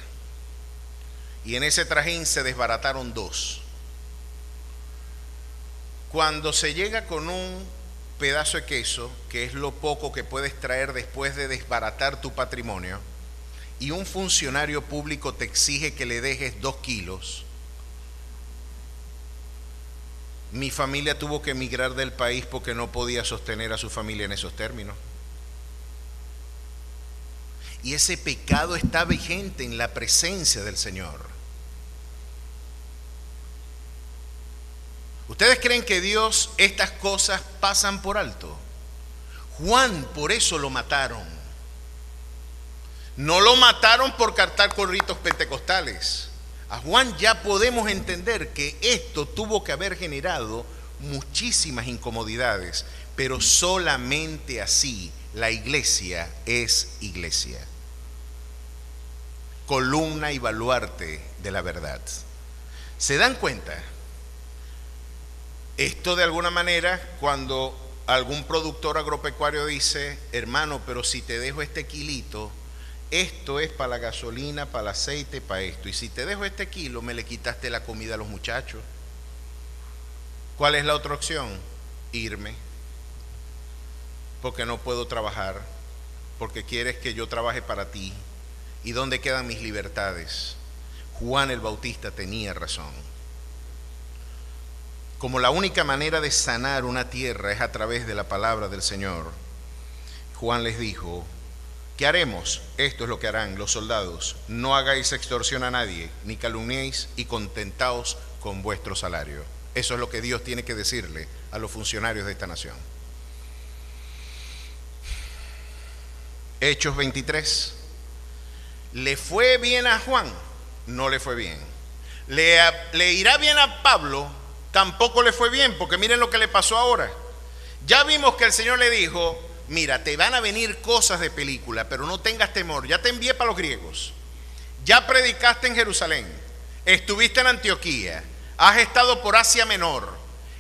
Speaker 1: Y en ese trajín se desbarataron 2. Cuando se llega con un pedazo de queso, que es lo poco que puedes traer después de desbaratar tu patrimonio, y un funcionario público te exige que le dejes 2 kilos, Mi familia tuvo que emigrar del país porque no podía sostener a su familia en esos términos. Y ese pecado está vigente en la presencia del Señor. ¿Ustedes creen que Dios estas cosas pasan por alto? Juan, por eso lo mataron. No lo mataron por cantar corritos pentecostales. A Juan ya podemos entender que esto tuvo que haber generado muchísimas incomodidades, pero solamente así la iglesia es iglesia. Columna y baluarte de la verdad. ¿Se dan cuenta? Esto de alguna manera, cuando algún productor agropecuario dice, hermano, pero si te dejo este kilito, esto es para la gasolina, para el aceite, para esto. Y si te dejo este kilo, me le quitaste la comida a los muchachos. ¿Cuál es la otra opción? Irme. Porque no puedo trabajar. Porque quieres que yo trabaje para ti. ¿Y dónde quedan mis libertades? Juan el Bautista tenía razón. Como la única manera de sanar una tierra es a través de la palabra del Señor, Juan les dijo, ¿qué haremos? Esto es lo que harán los soldados. No hagáis extorsión a nadie, ni calumniéis, y contentaos con vuestro salario. Eso es lo que Dios tiene que decirle a los funcionarios de esta nación. Hechos 23. ¿Le fue bien a Juan? No le fue bien. ¿Le irá bien a Pablo? Tampoco le fue bien, porque miren lo que le pasó ahora. Ya vimos que el Señor le dijo, mira, te van a venir cosas de película, pero no tengas temor. Ya te envié para los griegos. Ya predicaste en Jerusalén. Estuviste en Antioquía. Has estado por Asia Menor.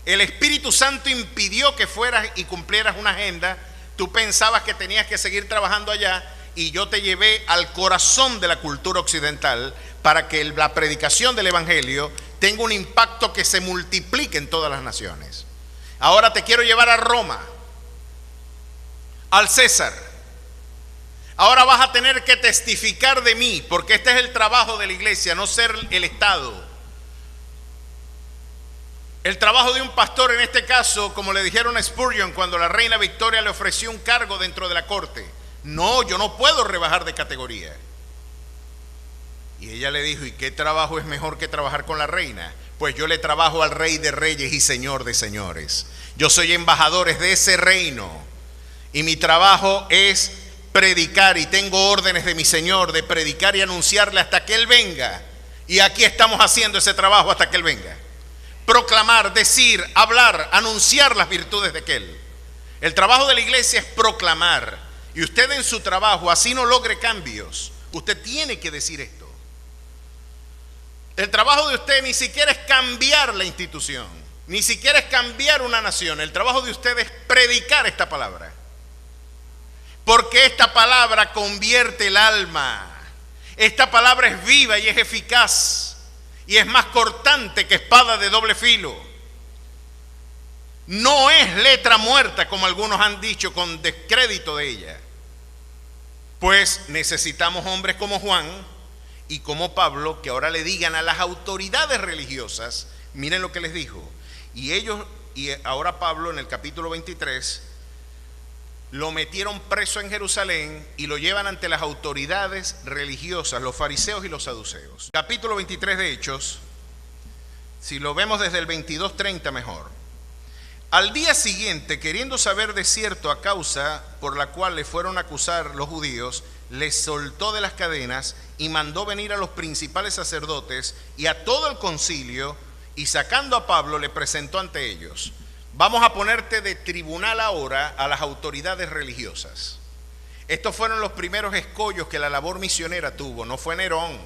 Speaker 1: El Espíritu Santo impidió que fueras y cumplieras una agenda. Tú pensabas que tenías que seguir trabajando allá y yo te llevé al corazón de la cultura occidental para que la predicación del Evangelio tenga un impacto que se multiplique en todas las naciones. Ahora te quiero llevar a Roma, al César. Ahora vas a tener que testificar de mí, porque este es el trabajo de la iglesia, no ser el Estado. El trabajo de un pastor en este caso, como le dijeron a Spurgeon cuando la reina Victoria le ofreció un cargo dentro de la corte. No, yo no puedo rebajar de categoría. Y ella le dijo, ¿y qué trabajo es mejor que trabajar con la reina? Pues yo le trabajo al Rey de Reyes y Señor de Señores. Yo soy embajador de ese reino. Y mi trabajo es predicar, y tengo órdenes de mi Señor de predicar y anunciarle hasta que Él venga. Y aquí estamos haciendo ese trabajo hasta que Él venga. Proclamar, decir, hablar, anunciar las virtudes de aquel. El trabajo de la iglesia es proclamar. Y usted en su trabajo, así no logre cambios, usted tiene que decir esto. El trabajo de usted ni siquiera es cambiar la institución, ni siquiera es cambiar una nación. El trabajo de usted es predicar esta palabra. Porque esta palabra convierte el alma. Esta palabra es viva y es eficaz. Y es más cortante que espada de doble filo. No es letra muerta, como algunos han dicho, con descrédito de ella. Pues necesitamos hombres como Juan y como Pablo, que ahora le digan a las autoridades religiosas, miren lo que les dijo. Y ahora Pablo en el capítulo 23, lo metieron preso en Jerusalén y lo llevan ante las autoridades religiosas, los fariseos y los saduceos. Capítulo 23 de Hechos, si lo vemos desde el 22:30 mejor. Al día siguiente, queriendo saber de cierto a causa por la cual le fueron a acusar los judíos, les soltó de las cadenas y mandó venir a los principales sacerdotes y a todo el concilio, y sacando a Pablo le presentó ante ellos. Vamos a ponerte de tribunal ahora a las autoridades religiosas. Estos fueron los primeros escollos que la labor misionera tuvo. No fue Nerón,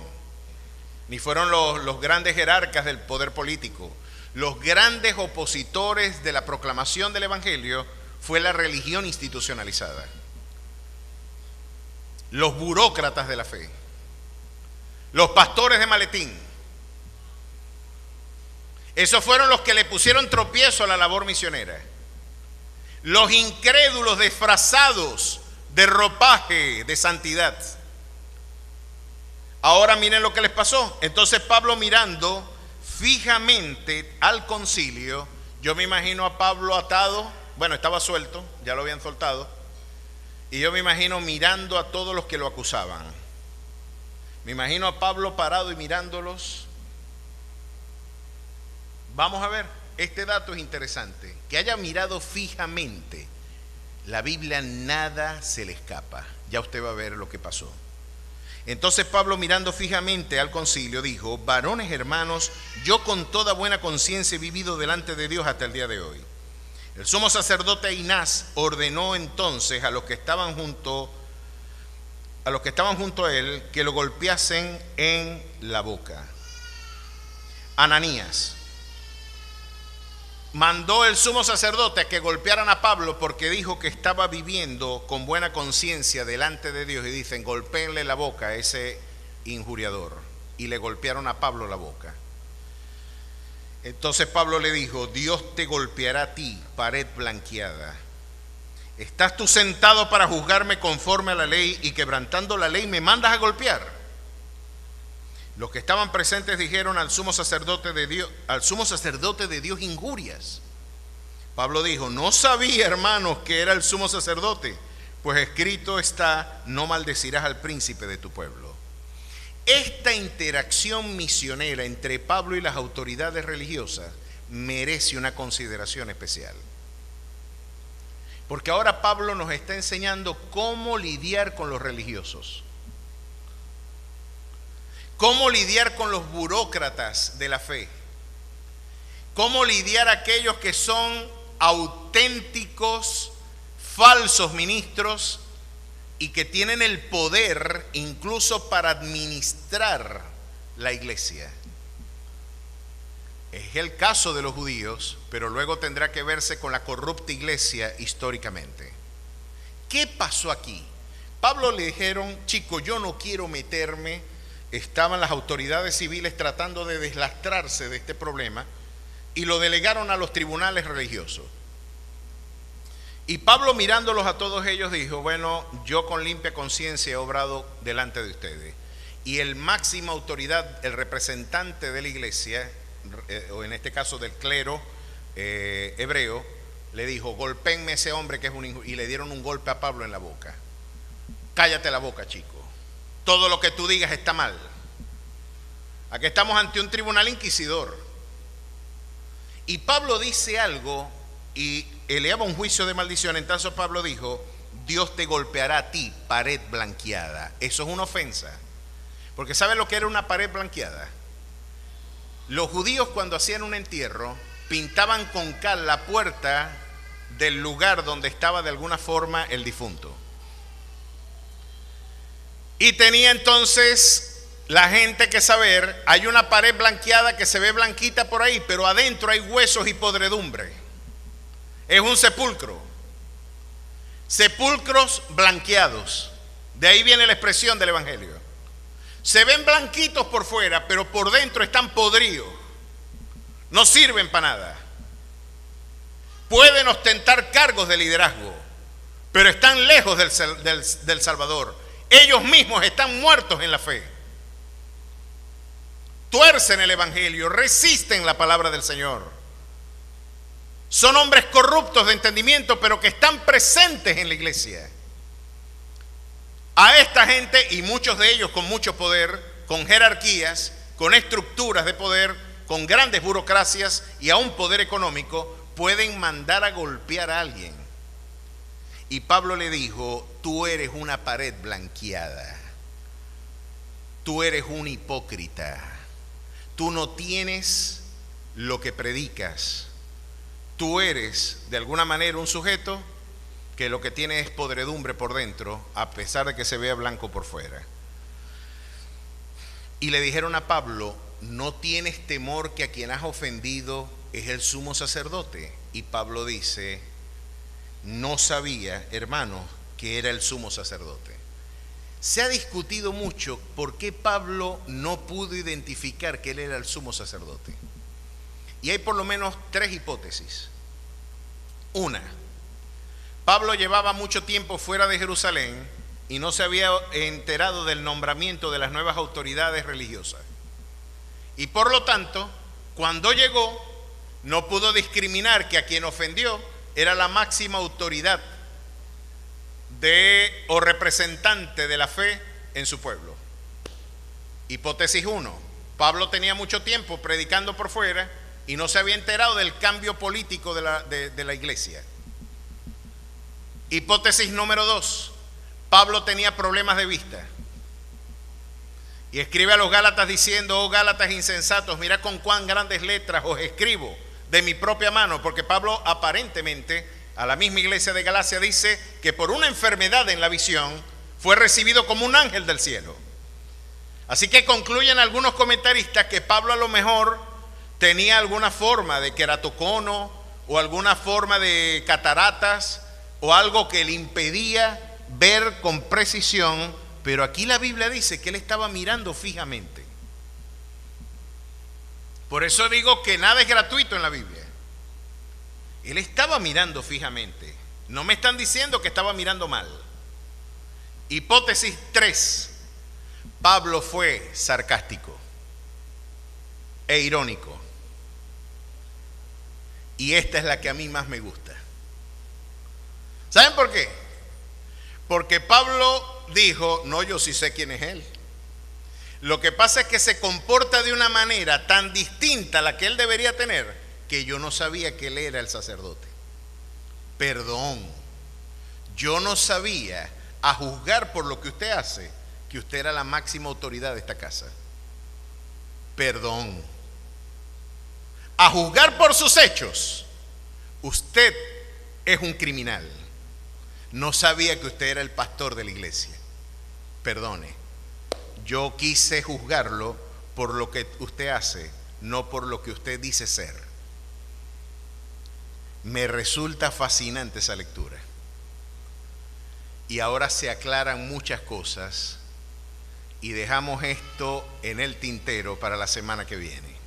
Speaker 1: ni fueron los grandes jerarcas del poder político. Los grandes opositores de la proclamación del Evangelio fue la religión institucionalizada. Los burócratas de la fe. Los pastores de maletín. Esos fueron los que le pusieron tropiezo a la labor misionera. Los incrédulos disfrazados de ropaje de santidad. Ahora miren lo que les pasó. Entonces Pablo, mirando fijamente al concilio, Yo me imagino a Pablo atado, bueno, estaba suelto, ya lo habían soltado, y yo me imagino mirando a todos los que lo acusaban. Me imagino a Pablo parado y mirándolos. Vamos a ver, este dato es interesante, que haya mirado fijamente. La Biblia nada se le escapa. Ya usted va a ver lo que pasó. Entonces Pablo, mirando fijamente al concilio, dijo: varones hermanos, yo con toda buena conciencia he vivido delante de Dios hasta el día de hoy. El sumo sacerdote Ainás ordenó entonces a los que estaban junto a él que lo golpeasen en la boca. Ananías mandó el sumo sacerdote a que golpearan a Pablo porque dijo que estaba viviendo con buena conciencia delante de Dios, y dicen: golpéenle la boca a ese injuriador. Y le golpearon a Pablo la boca. Entonces Pablo le dijo: Dios te golpeará a ti, pared blanqueada. ¿Estás tú sentado para juzgarme conforme a la ley, y quebrantando la ley me mandas a golpear? Los que estaban presentes dijeron al sumo sacerdote de Dios injurias. Pablo dijo: no sabía, hermanos, que era el sumo sacerdote, pues escrito está: no maldecirás al príncipe de tu pueblo. Esta interacción misionera entre Pablo y las autoridades religiosas merece una consideración especial. Porque ahora Pablo nos está enseñando cómo lidiar con los religiosos. Cómo lidiar con los burócratas de la fe. Cómo lidiar aquellos que son auténticos, falsos ministros y que tienen el poder incluso para administrar la iglesia. Es el caso de los judíos, pero luego tendrá que verse con la corrupta iglesia históricamente. ¿Qué pasó aquí? Pablo le dijeron: chico, yo no quiero meterme. Estaban las autoridades civiles tratando de deslastrarse de este problema y lo delegaron a los tribunales religiosos. Y Pablo, mirándolos a todos ellos, dijo: bueno, yo con limpia conciencia he obrado delante de ustedes. Y el máxima autoridad, el representante de la iglesia, o en este caso del clero hebreo, le dijo: golpéenme a ese hombre que es un injusto. Y le dieron un golpe a Pablo en la boca. Cállate la boca, chico. Todo lo que tú digas está mal. Aquí estamos ante un tribunal inquisidor. Y Pablo dice algo y eleva un juicio de maldición. Entonces Pablo dijo: Dios te golpeará a ti, pared blanqueada. Eso es una ofensa. Porque ¿sabe lo que era una pared blanqueada? Los judíos, cuando hacían un entierro, pintaban con cal la puerta del lugar donde estaba de alguna forma el difunto. Y tenía entonces la gente que saber: hay una pared blanqueada que se ve blanquita por ahí, pero adentro hay huesos y podredumbre. Es un sepulcro. Sepulcros blanqueados. De ahí viene la expresión del evangelio. Se ven blanquitos por fuera, pero por dentro están podridos. No sirven para nada. Pueden ostentar cargos de liderazgo, pero están lejos del Salvador. Ellos mismos están muertos en la fe. Tuercen el evangelio, resisten la palabra del Señor. Son hombres corruptos de entendimiento, pero que están presentes en la iglesia. A esta gente, y muchos de ellos con mucho poder, con jerarquías, con estructuras de poder, con grandes burocracias y aún poder económico, pueden mandar a golpear a alguien. Y Pablo le dijo: tú eres una pared blanqueada. Tú eres un hipócrita. Tú no tienes lo que predicas. Tú eres de alguna manera un sujeto que lo que tiene es podredumbre por dentro, a pesar de que se vea blanco por fuera. Y le dijeron a Pablo: ¿no tienes temor que a quien has ofendido es el sumo sacerdote? Y Pablo dice: no sabía, hermano, que era el sumo sacerdote. Se ha discutido mucho por qué Pablo no pudo identificar que él era el sumo sacerdote. Y hay por lo menos tres hipótesis. Una: Pablo llevaba mucho tiempo fuera de Jerusalén y no se había enterado del nombramiento de las nuevas autoridades religiosas. Y por lo tanto, cuando llegó, no pudo discriminar que a quien ofendió era la máxima autoridad o representante de la fe en su pueblo. Hipótesis 1. Pablo tenía mucho tiempo predicando por fuera y no se había enterado del cambio político de la iglesia. Hipótesis número 2. Pablo tenía problemas de vista. Y escribe a los Gálatas diciendo: oh Gálatas insensatos, mirad con cuán grandes letras os escribo de mi propia mano, porque Pablo aparentemente a la misma iglesia de Galacia dice que por una enfermedad en la visión fue recibido como un ángel del cielo. Así que concluyen algunos comentaristas que Pablo a lo mejor tenía alguna forma de queratocono o alguna forma de cataratas o algo que le impedía ver con precisión, pero aquí la Biblia dice que él estaba mirando fijamente. Por eso digo que nada es gratuito en la Biblia. Él estaba mirando fijamente. No me están diciendo que estaba mirando mal. Hipótesis 3. Pablo fue sarcástico e irónico. Y esta es la que a mí más me gusta. ¿Saben por qué? Porque Pablo dijo: no, yo sí sé quién es él. Lo que pasa es que se comporta de una manera tan distinta a la que él debería tener, que yo no sabía que él era el sacerdote. Perdón, yo no sabía, a juzgar por lo que usted hace, que usted era la máxima autoridad de esta casa. Perdón. A juzgar por sus hechos, usted es un criminal. No sabía que usted era el pastor de la iglesia. Perdone. Yo quise juzgarlo por lo que usted hace, no por lo que usted dice ser. Me resulta fascinante esa lectura. Y ahora se aclaran muchas cosas y dejamos esto en el tintero para la semana que viene.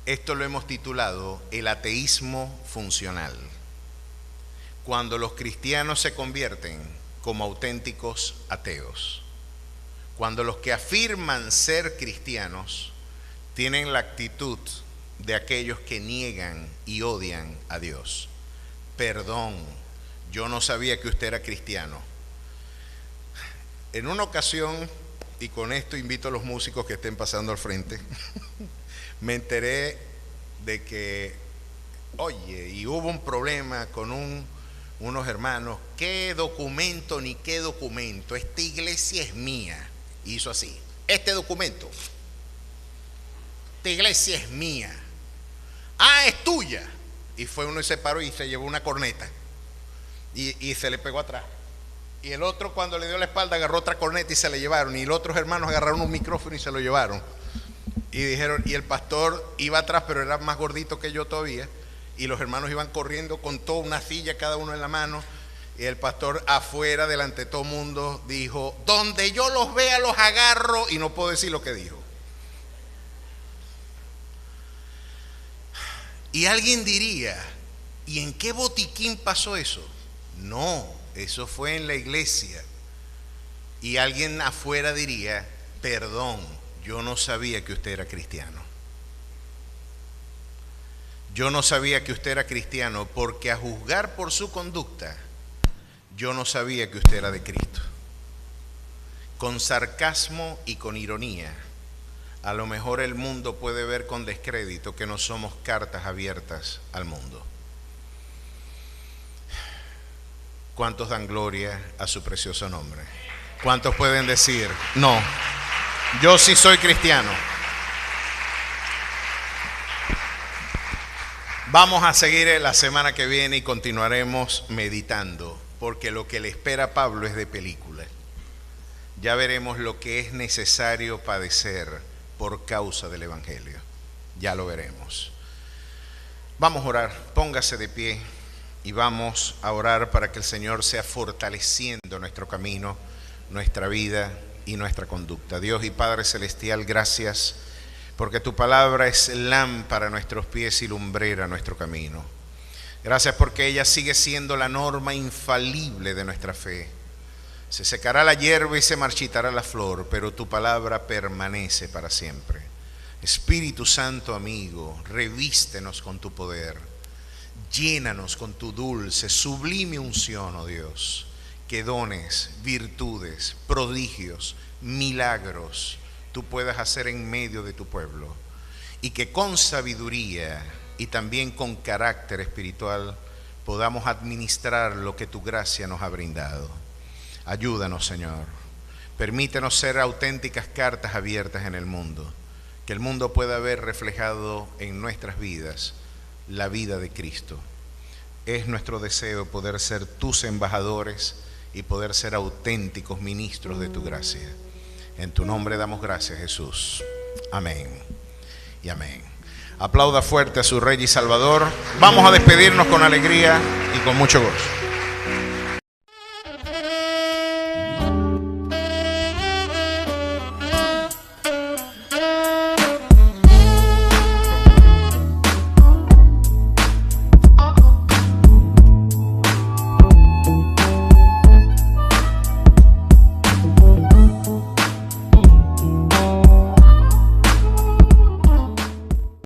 Speaker 1: Esto lo hemos titulado el ateísmo funcional. Cuando los cristianos se convierten como auténticos ateos. Cuando los que afirman ser cristianos tienen la actitud de aquellos que niegan y odian a Dios. Perdón, yo no sabía que usted era cristiano. En una ocasión, y con esto invito a los músicos que estén pasando al frente, me enteré de que, oye, y hubo un problema con unos hermanos. ¿Qué documento ni qué documento? Esta iglesia es mía. Hizo así: este documento, esta iglesia es mía. Ah, es tuya. Y fue uno y se paró y se llevó una corneta y se le pegó atrás. Y el otro, cuando le dio la espalda, agarró otra corneta y se la llevaron. Y los otros hermanos agarraron un micrófono y se lo llevaron. Y dijeron, y el pastor iba atrás, pero era más gordito que yo todavía. Y los hermanos iban corriendo con toda una silla, cada uno en la mano. Y el pastor afuera, delante de todo el mundo, dijo: donde yo los vea los agarro. Y no puedo decir lo que dijo. Y alguien diría: ¿y en qué botiquín pasó eso? No, eso fue en la iglesia. Y alguien afuera diría: perdón, yo no sabía que usted era cristiano. Yo no sabía que usted era cristiano, porque a juzgar por su conducta, yo no sabía que usted era de Cristo. Con sarcasmo y con ironía, a lo mejor el mundo puede ver con descrédito que no somos cartas abiertas al mundo. ¿Cuántos dan gloria a su precioso nombre? ¿Cuántos pueden decir: no, yo sí soy cristiano? Vamos a seguir la semana que viene y continuaremos meditando, porque lo que le espera a Pablo es de película. Ya veremos lo que es necesario padecer por causa del Evangelio. Ya lo veremos. Vamos a orar. Póngase de pie y vamos a orar para que el Señor sea fortaleciendo nuestro camino, nuestra vida y nuestra conducta. Dios y Padre Celestial, gracias porque tu palabra es lámpara a nuestros pies y lumbrera a nuestro camino. Gracias porque ella sigue siendo la norma infalible de nuestra fe. Se secará la hierba y se marchitará la flor, pero tu palabra permanece para siempre. Espíritu Santo amigo, revístenos con tu poder, llénanos con tu dulce, sublime unción, oh Dios, que dones, virtudes, prodigios, milagros tú puedas hacer en medio de tu pueblo, y que con sabiduría y también con carácter espiritual podamos administrar lo que tu gracia nos ha brindado. Ayúdanos, Señor. Permítenos ser auténticas cartas abiertas en el mundo, que el mundo pueda ver reflejado en nuestras vidas la vida de Cristo. Es nuestro deseo poder ser tus embajadores y poder ser auténticos ministros de tu gracia. En tu nombre damos gracias, Jesús. Amén y amén. Aplauda fuerte a su Rey y Salvador. Vamos a despedirnos con alegría y con mucho gozo.